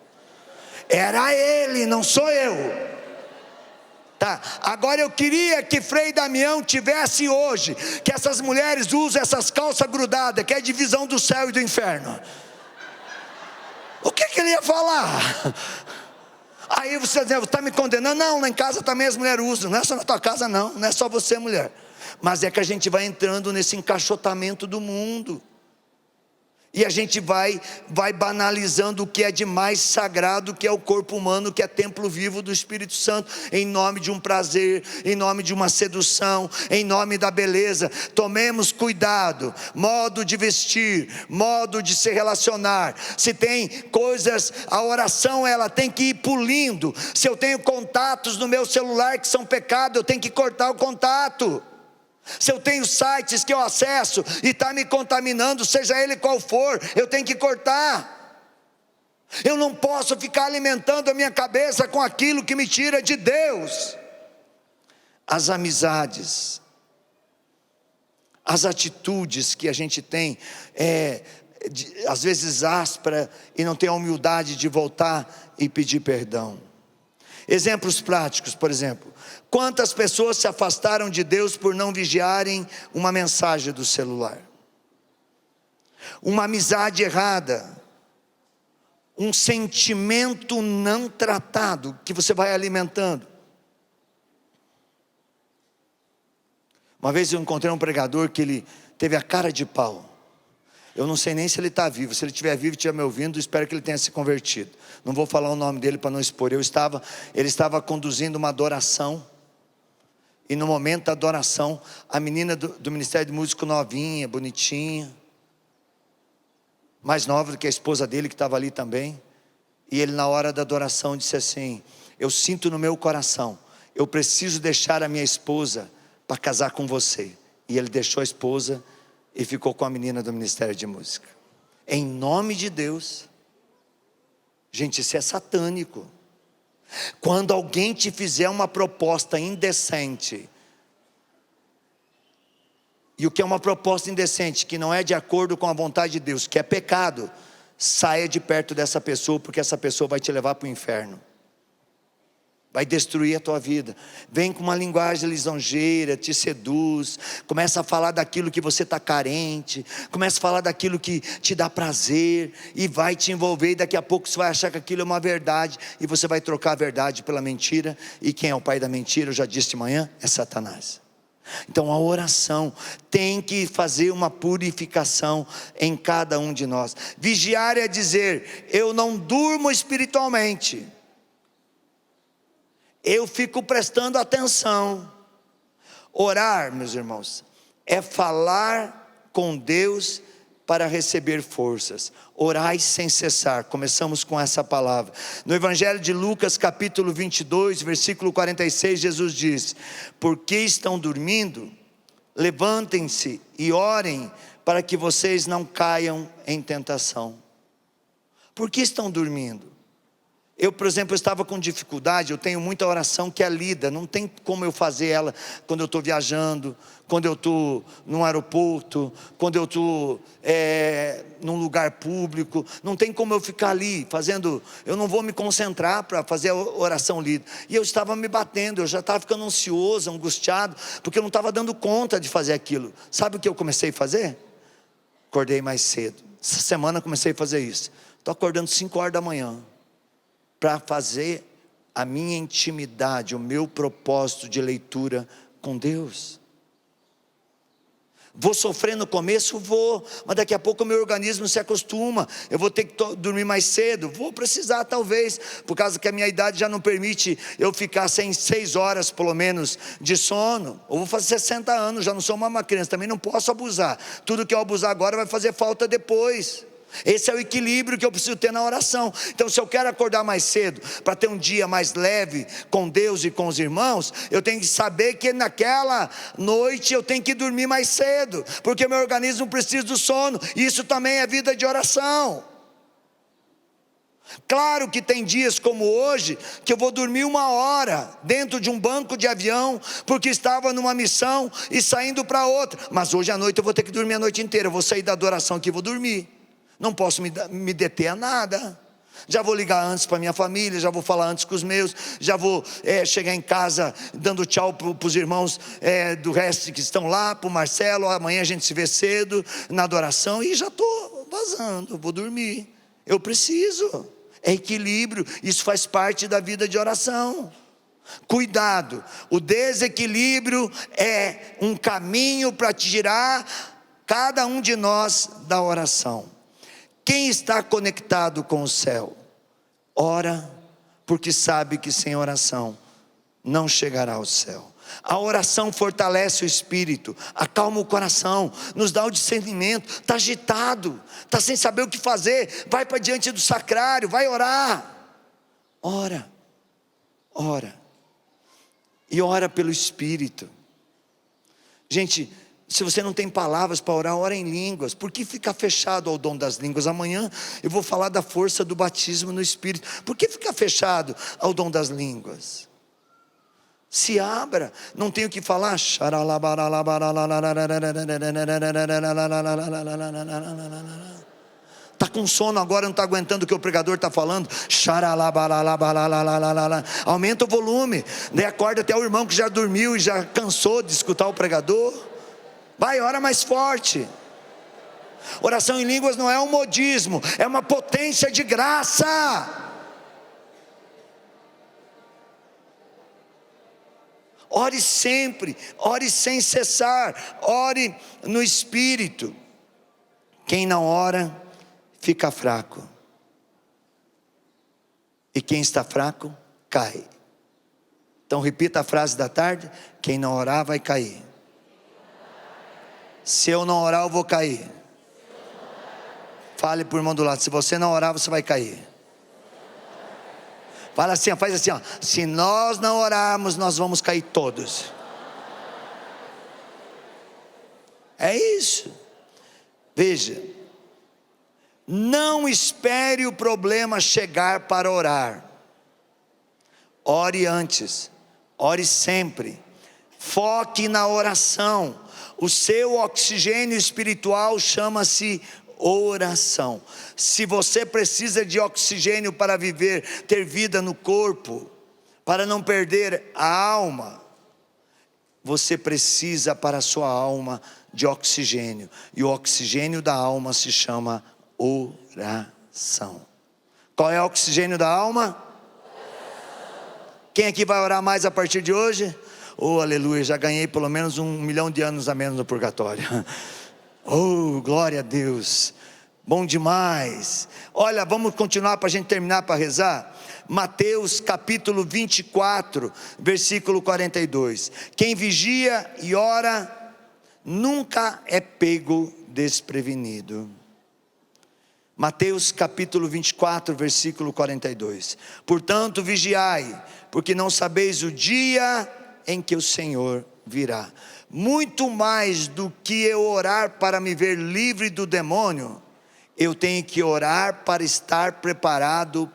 Era ele, não sou eu. Tá, agora eu queria que Frei Damião tivesse hoje, que essas mulheres usam essas calças grudadas, que é a divisão do céu e do inferno. O que ele ia falar? Aí você está me condenando? Não, lá em casa também as mulheres usam. Não é só na tua casa não é só você mulher. Mas é que a gente vai entrando nesse encaixotamento do mundo, e a gente vai banalizando o que é de mais sagrado, que é o corpo humano, que é templo vivo do Espírito Santo, em nome de um prazer, em nome de uma sedução, em nome da beleza. Tomemos cuidado, modo de vestir, modo de se relacionar. Se tem coisas, a oração ela tem que ir pulindo. Se eu tenho contatos no meu celular que são pecado, eu tenho que cortar o contato. Se eu tenho sites que eu acesso e está me contaminando, seja ele qual for, eu tenho que cortar. Eu não posso ficar alimentando a minha cabeça com aquilo que me tira de Deus. As amizades, as atitudes que a gente tem, às vezes áspera, e não tem a humildade de voltar e pedir perdão. Exemplos práticos, por exemplo: quantas pessoas se afastaram de Deus por não vigiarem uma mensagem do celular? Uma amizade errada, um sentimento não tratado que você vai alimentando. Uma vez eu encontrei um pregador que ele teve a cara de pau. Eu não sei nem se ele está vivo. Se ele estiver vivo e estiver me ouvindo, espero que ele tenha se convertido. Não vou falar o nome dele para não expor. Ele estava conduzindo uma adoração. E no momento da adoração, a menina do Ministério de Música, novinha, bonitinha, mais nova do que a esposa dele, que estava ali também. E ele, na hora da adoração, disse assim: eu sinto no meu coração, eu preciso deixar a minha esposa para casar com você. E ele deixou a esposa e ficou com a menina do Ministério de Música. Em nome de Deus. Gente, isso é satânico. Quando alguém te fizer uma proposta indecente, e o que é uma proposta indecente? Que não é de acordo com a vontade de Deus, que é pecado, saia de perto dessa pessoa, porque essa pessoa vai te levar para o inferno, vai destruir a tua vida. Vem com uma linguagem lisonjeira, te seduz, começa a falar daquilo que você está carente, começa a falar daquilo que te dá prazer, e vai te envolver, e daqui a pouco você vai achar que aquilo é uma verdade, e você vai trocar a verdade pela mentira. E quem é o pai da mentira, eu já disse de manhã, é Satanás. Então a oração tem que fazer uma purificação em cada um de nós. Vigiar é dizer: eu não durmo espiritualmente, eu fico prestando atenção. Orar, meus irmãos, é falar com Deus para receber forças. Orai sem cessar. Começamos com essa palavra. No Evangelho de Lucas, capítulo 22, versículo 46, Jesus diz: por que estão dormindo? Levantem-se e orem, para que vocês não caiam em tentação. Por que estão dormindo? Eu, por exemplo, estava com dificuldade. Eu tenho muita oração que é lida, não tem como eu fazer ela quando eu estou viajando, quando eu estou num aeroporto, quando eu estou num lugar público. Não tem como eu ficar ali fazendo, eu não vou me concentrar para fazer a oração lida. E eu estava me batendo, eu já estava ficando ansioso, angustiado, porque eu não estava dando conta de fazer aquilo. Sabe o que eu comecei a fazer? Acordei mais cedo. Essa semana comecei a fazer isso. Estou acordando 5 horas da manhã, para fazer a minha intimidade, o meu propósito de leitura com Deus. Vou sofrer no começo? Vou, mas daqui a pouco o meu organismo se acostuma. Eu vou ter que dormir mais cedo? Vou precisar talvez, por causa que a minha idade já não permite eu ficar sem 6 horas pelo menos de sono. Eu vou fazer 60 anos, já não sou mais uma criança, também não posso abusar. Tudo que eu abusar agora vai fazer falta depois. Esse é o equilíbrio que eu preciso ter na oração. Então, se eu quero acordar mais cedo, para ter um dia mais leve com Deus e com os irmãos, eu tenho que saber que naquela noite eu tenho que dormir mais cedo, porque meu organismo precisa do sono. Isso também é vida de oração. Claro que tem dias como hoje, que eu vou dormir 1 hora, dentro de um banco de avião, porque estava numa missão e saindo para outra. Mas hoje à noite eu vou ter que dormir a noite inteira. Eu vou sair da adoração aqui e vou dormir. Não posso me deter a nada. Já vou ligar antes para minha família, já vou falar antes com os meus, já vou chegar em casa dando tchau para os irmãos do resto que estão lá, para o Marcelo. Amanhã a gente se vê cedo na adoração, e já estou vazando, vou dormir. Eu preciso, é equilíbrio, isso faz parte da vida de oração. Cuidado, o desequilíbrio é um caminho para tirar cada um de nós da oração. Quem está conectado com o céu, ora, porque sabe que sem oração não chegará ao céu. A oração fortalece o espírito, acalma o coração, nos dá o discernimento. Está agitado, está sem saber o que fazer, vai para diante do sacrário, vai orar. Ora, e ora pelo Espírito. Gente, se você não tem palavras para orar, ora em línguas. Por que ficar fechado ao dom das línguas? Amanhã eu vou falar da força do batismo no Espírito. Por que ficar fechado ao dom das línguas? Se abra, não tem o que falar. Está com sono agora, não está aguentando o que o pregador está falando. Aumenta o volume, daí acorda até o irmão que já dormiu e já cansou de escutar o pregador. Vai, ora mais forte. Oração em línguas não é um modismo, é uma potência de graça. Ore sempre, ore sem cessar, ore no Espírito. Quem não ora, fica fraco. E quem está fraco, cai. Então repita a frase da tarde: quem não orar vai cair. Se eu não orar, eu vou cair. Fale para o irmão do lado: se você não orar, você vai cair. Fala assim, faz assim, ó. Se nós não orarmos, nós vamos cair todos. É isso. Veja, não espere o problema chegar para orar. Ore antes, ore sempre. Foque na oração. O seu oxigênio espiritual chama-se oração. Se você precisa de oxigênio para viver, ter vida no corpo, para não perder a alma, você precisa para a sua alma de oxigênio. E o oxigênio da alma se chama oração. Qual é o oxigênio da alma? Quem aqui vai orar mais a partir de hoje? Oh, aleluia, já ganhei pelo menos 1 milhão de anos a menos no purgatório. Oh, glória a Deus, bom demais. Olha, vamos continuar para a gente terminar, para rezar. Mateus capítulo 24, versículo 42. Quem vigia e ora, nunca é pego desprevenido. Mateus capítulo 24, versículo 42. Portanto vigiai, porque não sabeis o dia em que o Senhor virá. Muito mais do que eu orar para me ver livre do demônio, eu tenho que orar para estar preparado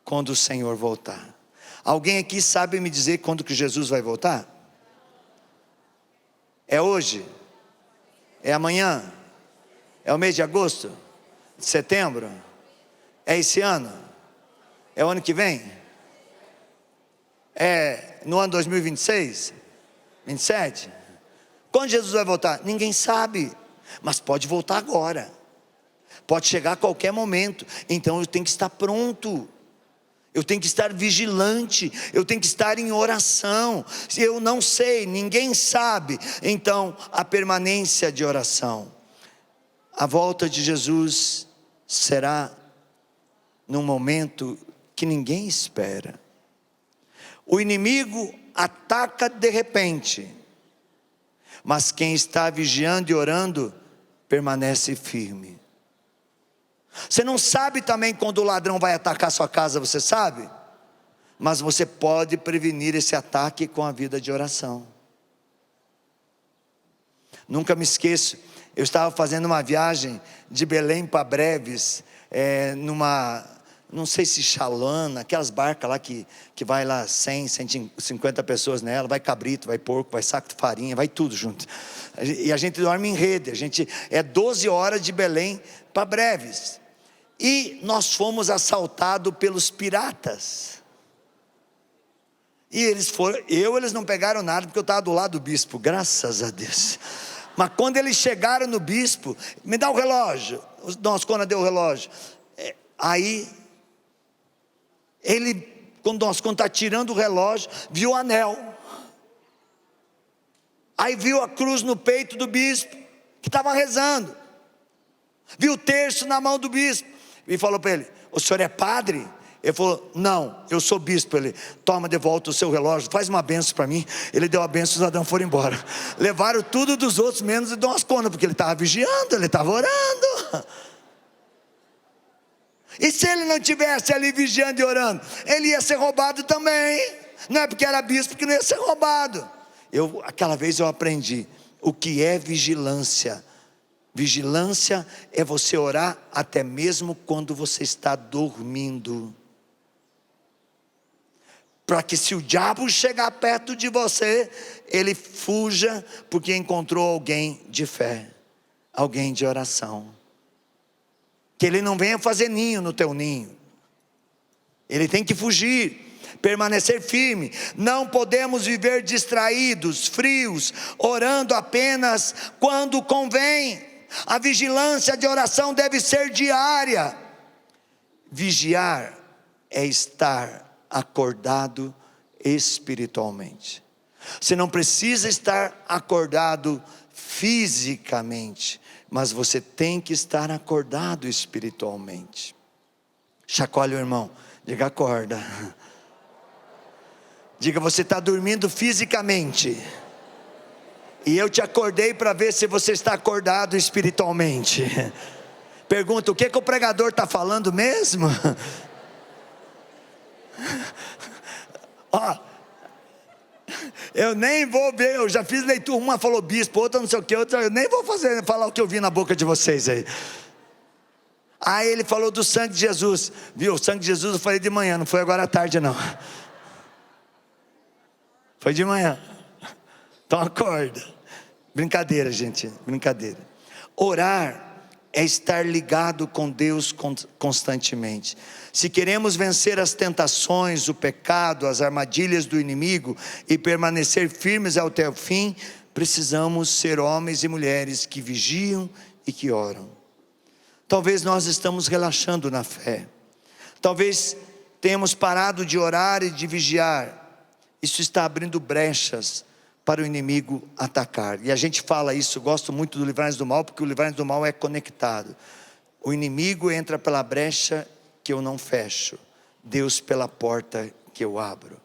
quando o Senhor voltar. Alguém aqui sabe me dizer quando que Jesus vai voltar? É hoje? É amanhã? É o mês de agosto? De setembro? É esse ano? É o ano que vem? É no ano 2026? 27? Quando Jesus vai voltar? Ninguém sabe, mas pode voltar agora, pode chegar a qualquer momento. Então eu tenho que estar pronto, eu tenho que estar vigilante, eu tenho que estar em oração. Se eu não sei, ninguém sabe, então a permanência de oração. A volta de Jesus será num momento que ninguém espera. O inimigo ataca de repente, mas quem está vigiando e orando permanece firme. Você não sabe também quando o ladrão vai atacar sua casa, você sabe? Mas você pode prevenir esse ataque com a vida de oração. Nunca me esqueço, eu estava fazendo uma viagem de Belém para Breves, não sei se Chalana, aquelas barcas lá que vai lá 100, 150 pessoas nela, vai cabrito, vai porco, vai saco de farinha, vai tudo junto. E a gente dorme em rede, é 12 horas de Belém para Breves. E nós fomos assaltados pelos piratas. E eles não pegaram nada, porque eu estava do lado do bispo, graças a Deus. Mas quando eles chegaram no bispo, me dá o relógio, o Dom Ascona deu o relógio. Aí, quando o Dom Ascona está tirando o relógio, viu o anel. Aí viu a cruz no peito do bispo, que estava rezando. Viu o terço na mão do bispo. E falou para ele: o senhor é padre? Ele falou: não, eu sou bispo. Ele: toma de volta o seu relógio, faz uma benção para mim. Ele deu a benção, os ladrões foram embora. Levaram tudo dos outros, menos o Dom Ascona, porque ele estava vigiando, ele estava orando. E se ele não estivesse ali vigiando e orando, ele ia ser roubado também. Não é porque era bispo que não ia ser roubado. Aquela vez eu aprendi o que é vigilância. Vigilância é você orar até mesmo quando você está dormindo, para que se o diabo chegar perto de você, ele fuja, porque encontrou alguém de fé, alguém de oração. Que ele não venha fazer ninho no teu ninho, ele tem que fugir, permanecer firme. Não podemos viver distraídos, frios, orando apenas quando convém. A vigilância de oração deve ser diária. Vigiar é estar acordado espiritualmente. Você não precisa estar acordado fisicamente, mas você tem que estar acordado espiritualmente. Chacoalhe o irmão, diga acorda. Diga, você está dormindo fisicamente, e eu te acordei para ver se você está acordado espiritualmente. Pergunta, o que o pregador está falando mesmo? Ó, eu nem vou ver, eu já fiz leitura, uma falou bispo, outra não sei o que, outra, eu nem vou falar o que eu vi na boca de vocês aí. Aí ele falou do sangue de Jesus, viu, o sangue de Jesus eu falei de manhã, não foi agora à tarde não. Foi de manhã. Então acorda. Brincadeira, gente, brincadeira. Orar é estar ligado com Deus constantemente. Se queremos vencer as tentações, o pecado, as armadilhas do inimigo e permanecer firmes até o fim, precisamos ser homens e mulheres que vigiam e que oram. Talvez nós estamos relaxando na fé. Talvez tenhamos parado de orar e de vigiar. Isso está abrindo brechas para o inimigo atacar. E a gente fala isso, eu gosto muito do Livrai-nos do Mal, porque o Livrai-nos do Mal é conectado. O inimigo entra pela brecha que eu não fecho, Deus pela porta que eu abro.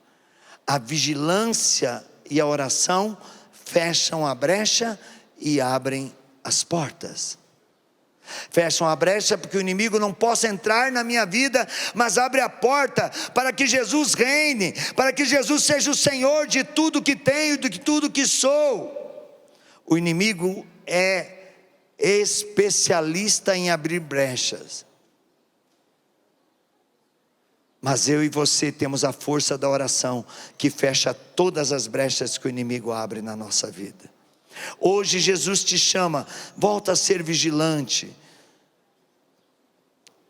A vigilância e a oração fecham a brecha e abrem as portas. Fecham a brecha porque o inimigo não possa entrar na minha vida, mas abre a porta para que Jesus reine, para que Jesus seja o Senhor de tudo que tenho, de tudo que sou. O inimigo é especialista em abrir brechas, mas eu e você temos a força da oração que fecha todas as brechas que o inimigo abre na nossa vida. Hoje Jesus te chama, volta a ser vigilante.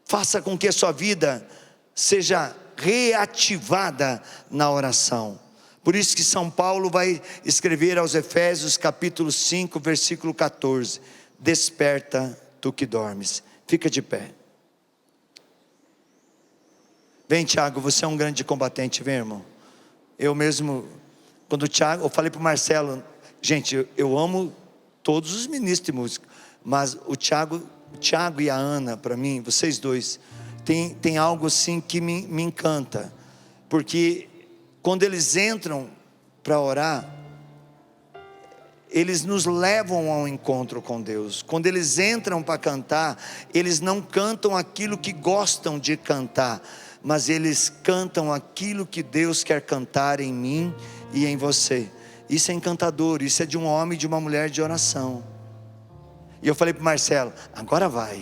Faça com que a sua vida seja reativada na oração. Por isso que São Paulo vai escrever aos Efésios capítulo 5, versículo 14. Desperta tu que dormes. Fica de pé. Vem, Tiago, você é um grande combatente, vem, irmão. Eu mesmo, quando o Tiago, eu falei para o Marcelo, gente, eu amo todos os ministros de música, mas o Tiago e a Ana, para mim, vocês dois, tem algo assim que me encanta, porque quando eles entram para orar, eles nos levam ao encontro com Deus. Quando eles entram para cantar, eles não cantam aquilo que gostam de cantar, mas eles cantam aquilo que Deus quer cantar em mim e em você. Isso é encantador, isso é de um homem e de uma mulher de oração. E eu falei para o Marcelo, agora vai.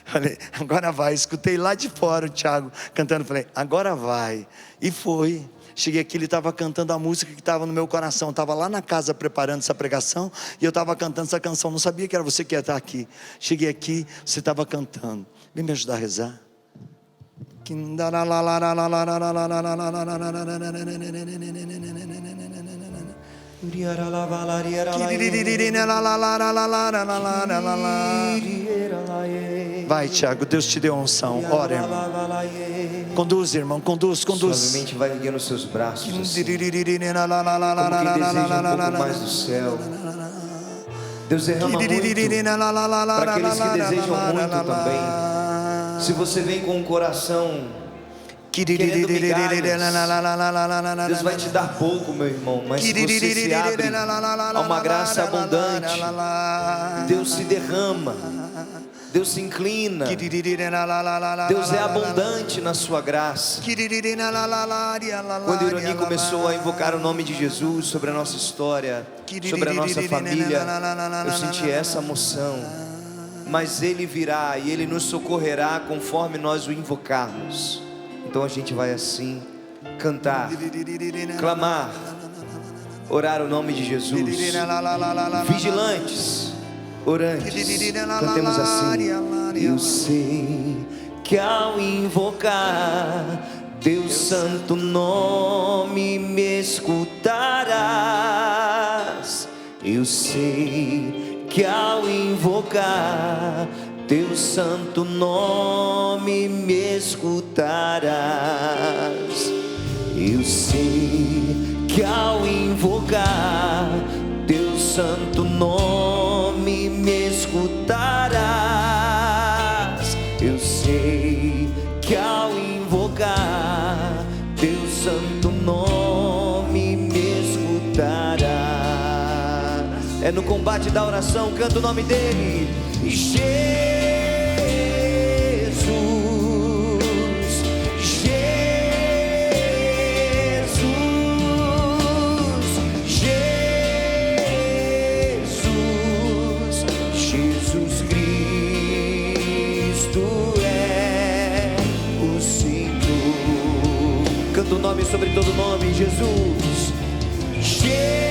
Falei, agora vai. Escutei lá de fora o Tiago cantando, falei, agora vai. E foi. Cheguei aqui, ele estava cantando a música que estava no meu coração. Estava lá na casa preparando essa pregação, e eu estava cantando essa canção. Não sabia que era você que ia estar aqui. Cheguei aqui, você estava cantando. Vem me ajudar a rezar. Vai, Tiago, Deus te deu unção. Ora, irmão. Conduz, irmão, conduz. Suavemente vai erguendo os seus braços assim, como quem deseja um pouco mais do céu. Deus derrama muito para aqueles que desejam muito também. Se você vem com um coração querendo migalhas, Deus vai te dar pouco, meu irmão, mas se você se abre a uma graça abundante, Deus se derrama, Deus se inclina, Deus é abundante na sua graça. Quando Ironi começou a invocar o nome de Jesus sobre a nossa história, sobre a nossa família, eu senti essa emoção. Mas Ele virá e Ele nos socorrerá conforme nós o invocarmos. Então a gente vai assim, cantar, clamar, orar o nome de Jesus. Vigilantes, orantes, cantemos assim. Eu sei que ao invocar Teu santo nome me escutarás. Eu sei que ao invocar teu santo nome me escutarás. Eu sei que ao invocar teu santo nome me escutarás. Eu sei que ao invocar teu santo nome me escutarás. É no combate da oração, canta o nome dele. Jesus, Jesus, Jesus, Jesus Cristo é o Senhor. Canta o nome sobre todo nome, Jesus. Jesus,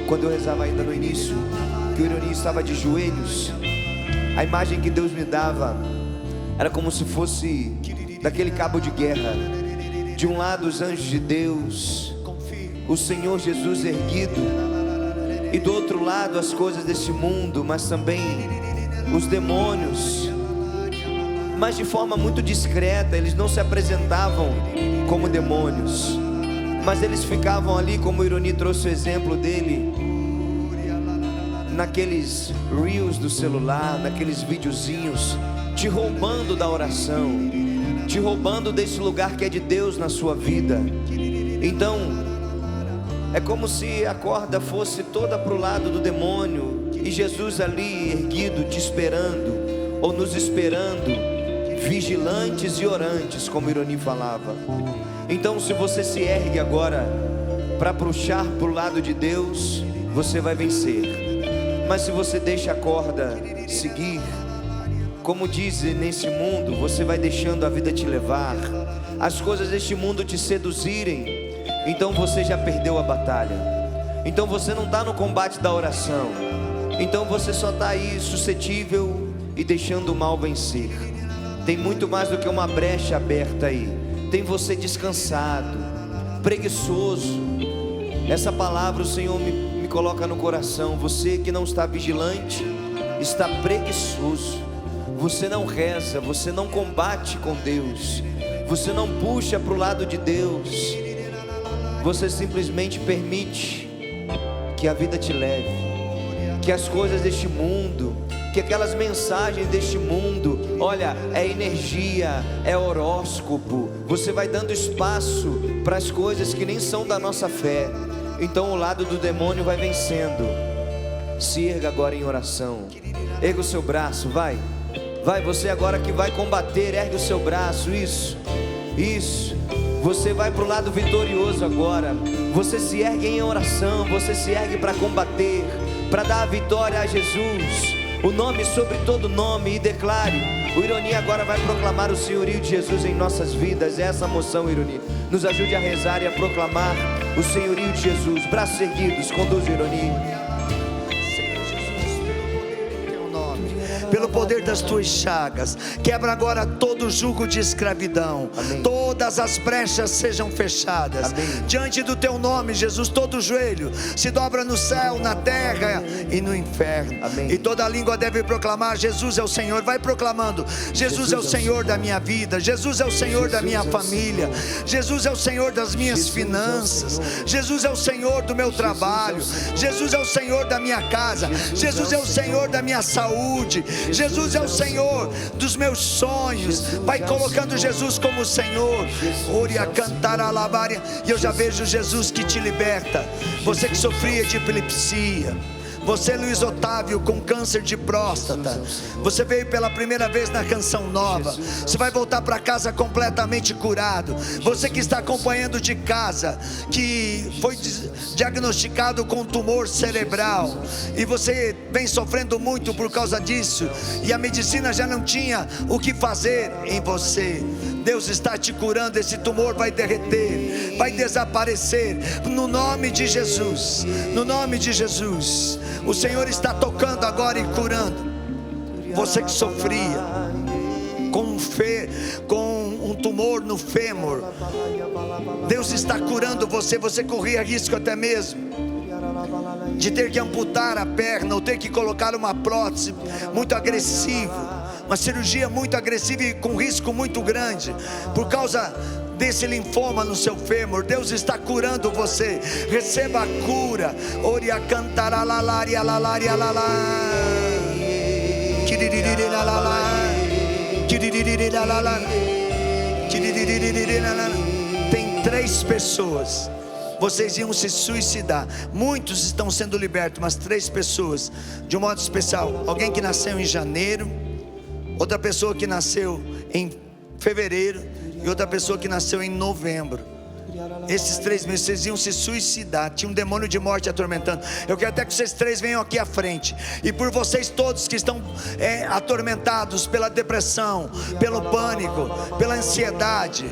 quando eu rezava ainda no início, que o Ironi estava de joelhos, a imagem que Deus me dava era como se fosse daquele cabo de guerra. De um lado os anjos de Deus, o Senhor Jesus erguido, e do outro lado as coisas deste mundo, mas também os demônios. Mas de forma muito discreta, eles não se apresentavam como demônios, mas eles ficavam ali, como o Ironi trouxe o exemplo dele, naqueles reels do celular, naqueles videozinhos, te roubando da oração, te roubando desse lugar que é de Deus na sua vida. Então, é como se a corda fosse toda para o lado do demônio, e Jesus ali erguido, te esperando, ou nos esperando, vigilantes e orantes, como Ironi falava. Então, se você se ergue agora para puxar para o lado de Deus, você vai vencer. Mas se você deixa a corda seguir, como dizem nesse mundo, você vai deixando a vida te levar, as coisas deste mundo te seduzirem, então você já perdeu a batalha. Então você não está no combate da oração, então você só está aí suscetível e deixando o mal vencer. Tem muito mais do que uma brecha aberta aí. Tem você descansado, preguiçoso. Essa palavra o Senhor me coloca no coração. Você que não está vigilante, está preguiçoso. Você não reza, você não combate com Deus, você não puxa para o lado de Deus. Você simplesmente permite que a vida te leve, que as coisas deste mundo, que aquelas mensagens deste mundo, olha, é energia, é horóscopo. Você vai dando espaço para as coisas que nem são da nossa fé. Então o lado do demônio vai vencendo. Se erga agora em oração. Erga o seu braço, vai. Vai, você agora que vai combater, ergue o seu braço, isso. Você vai para o lado vitorioso agora. Você se ergue em oração, você se ergue para combater, para dar a vitória a Jesus, o nome sobre todo nome, e declare. O Ironi agora vai proclamar o senhorio de Jesus em nossas vidas. É essa moção, Ironi. Nos ajude a rezar e a proclamar o senhorio de Jesus. Braços erguidos, conduz o Ironi. Pelo poder das tuas chagas, quebra agora todo jugo de escravidão. Amém. Todas as brechas sejam fechadas. Amém. Diante do teu nome, Jesus, todo joelho se dobra no céu, na terra e no inferno. Amém. E toda língua deve proclamar: Jesus é o Senhor. Vai proclamando: Jesus é o Senhor da minha vida, Jesus é o Senhor da minha família, Jesus é o Senhor das minhas finanças, Jesus é o Senhor do meu trabalho, Jesus é o Senhor da minha casa, Jesus é o Senhor da minha saúde, Jesus é o Senhor dos meus sonhos. Vai colocando Jesus como Senhor. Oria cantar alabaria. E eu já vejo Jesus que te liberta. Você que sofria de epilepsia, você, Luiz Otávio, com câncer de próstata, você veio pela primeira vez na Canção Nova. Você vai voltar para casa completamente curado. Você que está acompanhando de casa, que foi diagnosticado com tumor cerebral, e você vem sofrendo muito por causa disso, e a medicina já não tinha o que fazer em você. Deus está te curando. Esse tumor vai derreter, vai desaparecer, no nome de Jesus, no nome de Jesus. O Senhor está tocando agora e curando. Você que sofria com um tumor no fêmur, Deus está curando você. Você corria risco até mesmo de ter que amputar a perna, ou ter que colocar uma prótese muito agressiva, uma cirurgia muito agressiva e com risco muito grande, por causa desse linfoma no seu fêmur. Deus está curando você. Receba a cura. Oria cantará lalaria lalaria lalá. Tem 3 pessoas. Vocês iam se suicidar. Muitos estão sendo libertos, mas 3 pessoas, de um modo especial. Alguém que nasceu em janeiro, outra pessoa que nasceu em fevereiro, e outra pessoa que nasceu em novembro. Esses 3 meses vocês iam se suicidar. Tinha um demônio de morte atormentando. Eu quero até que vocês 3 venham aqui à frente. E por vocês todos que estão atormentados pela depressão, pelo pânico, pela ansiedade,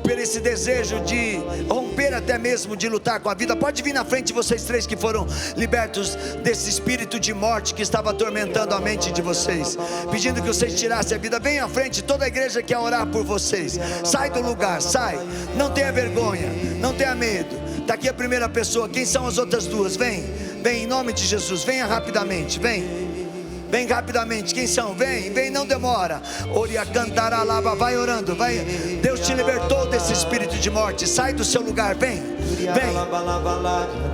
por esse desejo de romper, até mesmo de lutar com a vida, pode vir na frente, vocês 3 que foram libertos desse espírito de morte que estava atormentando a mente de vocês, pedindo que vocês tirassem a vida. Vem à frente, toda a igreja quer orar por vocês. Sai do lugar, sai, não tenha vergonha, não tenha medo. Está aqui a primeira pessoa. Quem são as outras 2? Vem em nome de Jesus, venha rapidamente, vem rapidamente. Quem são? Vem, não demora. Oria cantará lava, vai orando, vai. Deus te libertou desse espírito de morte. Sai do seu lugar, vem.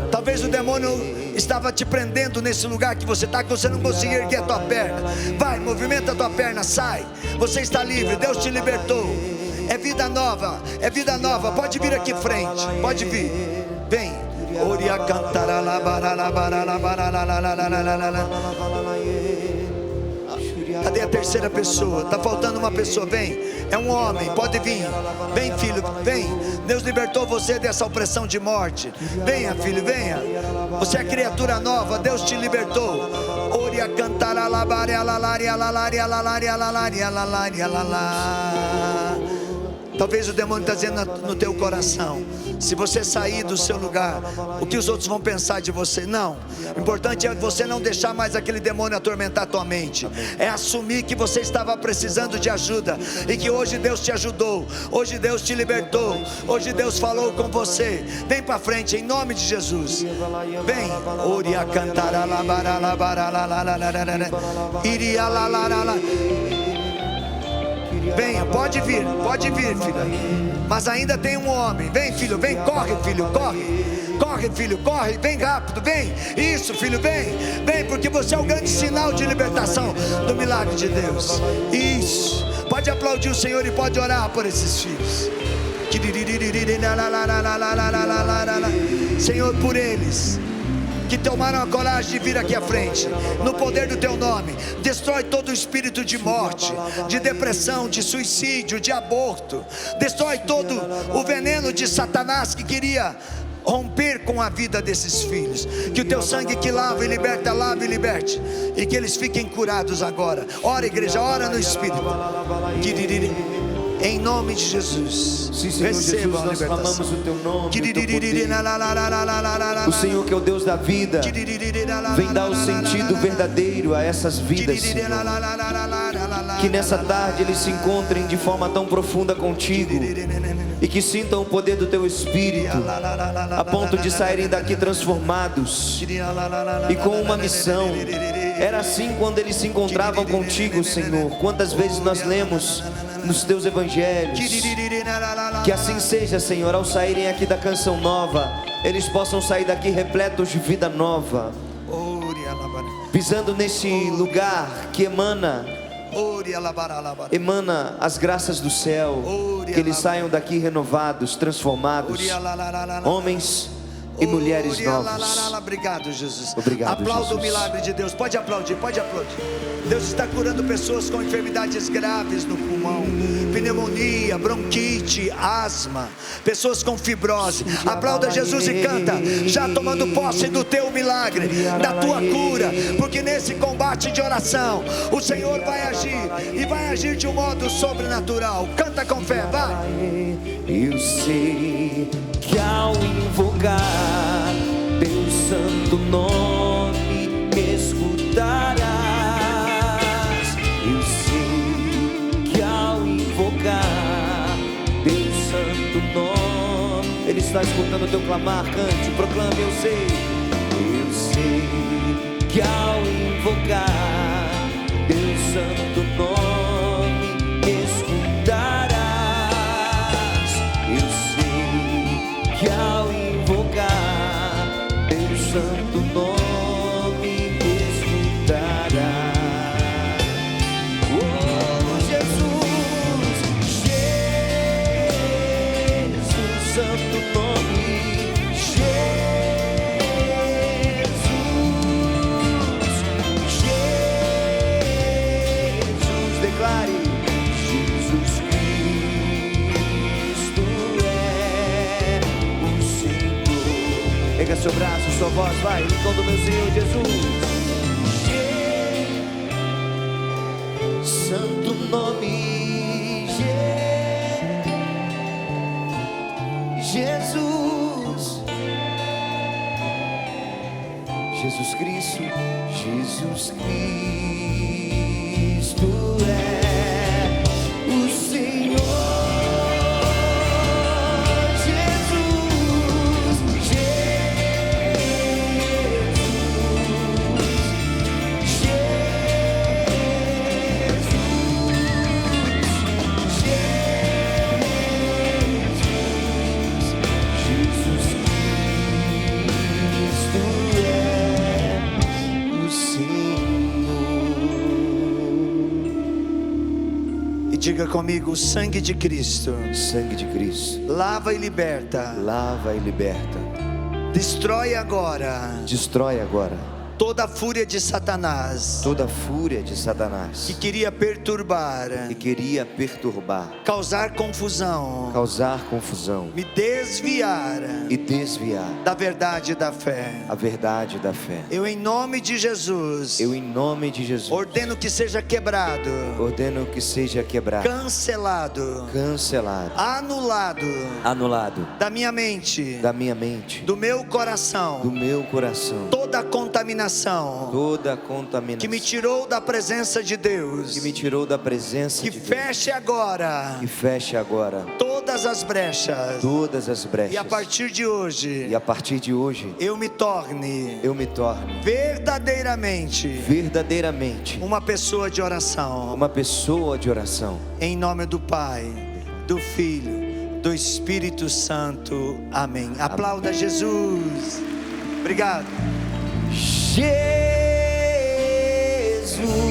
Talvez o demônio estava te prendendo nesse lugar que você está, que você não conseguia erguer a tua perna. Vai, movimenta a tua perna, sai. Você está livre, Deus te libertou. É vida nova, é vida nova. Pode vir aqui frente, pode vir. Vem. Oria cantará labara labara labara labara. Cadê a terceira pessoa? Está faltando uma pessoa. Vem, é um homem, pode vir. Vem, filho, vem. Deus libertou você dessa opressão de morte. Venha, filho, venha. Você é criatura nova, Deus te libertou. Oria cantará labaria lalaria lalaria lalaria lalaria lalaria lalaria. Talvez o demônio está dizendo no teu coração: se você sair do seu lugar, o que os outros vão pensar de você? Não, o importante é você não deixar mais aquele demônio atormentar a tua mente. É assumir que você estava precisando de ajuda, e que hoje Deus te ajudou, hoje Deus te libertou, hoje Deus falou com você. Vem para frente em nome de Jesus. Vem. Oria cantará labara labara iria la la la la. Venha, pode vir, filha. Mas ainda tem um homem. Vem, filho, vem, corre, filho, corre. Corre, filho, corre, vem rápido, vem. Isso, filho, vem, porque você é o grande sinal de libertação do milagre de Deus. Isso. Pode aplaudir o Senhor e pode orar por esses filhos. Senhor, por eles que tomaram a coragem de vir aqui à frente, no poder do teu nome, destrói todo o espírito de morte, de depressão, de suicídio, de aborto. Destrói todo o veneno de Satanás que queria romper com a vida desses filhos. Que o teu sangue que lava e liberta, lave e liberte, e que eles fiquem curados agora. Ora, igreja, ora no Espírito. Em nome de Jesus. Sim, Senhor Jesus, nós clamamos o teu nome, o teu poder. O Senhor que é o Deus da vida, vem dar o sentido verdadeiro a essas vidas, Senhor. Que nessa tarde eles se encontrem de forma tão profunda contigo, e que sintam o poder do teu Espírito, a ponto de saírem daqui transformados e com uma missão. Era assim quando eles se encontravam contigo, Senhor. Quantas vezes nós lemos nos teus evangelhos. Que assim seja, Senhor. Ao saírem aqui da canção nova, eles possam sair daqui repletos de vida nova, pisando nesse lugar que emana as graças do céu. Que eles saiam daqui renovados, transformados, homens e mulheres novos. Obrigado, Jesus. Obrigado, Aplauda Jesus. o milagre de Deus. Pode aplaudir, pode aplaudir. Deus está curando pessoas com enfermidades graves no pulmão, pneumonia, bronquite, asma, pessoas com fibrose. Aplauda Jesus e canta, já tomando posse do teu milagre, da tua cura, porque nesse combate de oração o Senhor vai agir, e vai agir de um modo sobrenatural. Canta com fé, vai. Eu sei que ao invocar teu santo nome me escutarás. Eu sei que ao invocar teu santo nome, Ele está escutando o teu clamar. Cante, proclame, eu sei que ao invocar teu santo nome me escutarás. Eu sei que ao invocar teu santo nome me escutarás. Oh Jesus, Jesus, santo nome, Jesus, declare: Jesus Cristo é o Senhor. Pega seu braço, sua voz, vai, em tom do meu Senhor Jesus. Santo nome, Jesus, Jesus Cristo, Jesus Cristo é o Senhor. Diga comigo: o sangue de Cristo, Sangue de Cristo, lava e liberta, lava e liberta. destrói agora Destrói agora toda a fúria de Satanás, toda a fúria de Satanás que queria perturbar, que queria perturbar, causar confusão, causar confusão me desviar e desviar da verdade e da fé. a verdade da fé. Eu, em nome de Jesus, Eu, em nome de Jesus, ordeno que seja quebrado, ordeno que seja quebrado, cancelado, cancelado, anulado anulado da minha mente, da minha mente, do meu coração, do meu coração, toda contaminação toda contaminação que me tirou da presença de Deus, que me tirou da presença que de Deus, feche agora que feche agora todas as brechas, todas as brechas, e a partir de hoje e a partir de hoje eu me torne verdadeiramente uma pessoa de oração, uma pessoa de oração. em nome do Pai, do Filho, do Espírito Santo. Amém. Aplauda Jesus. Obrigado. Jesus.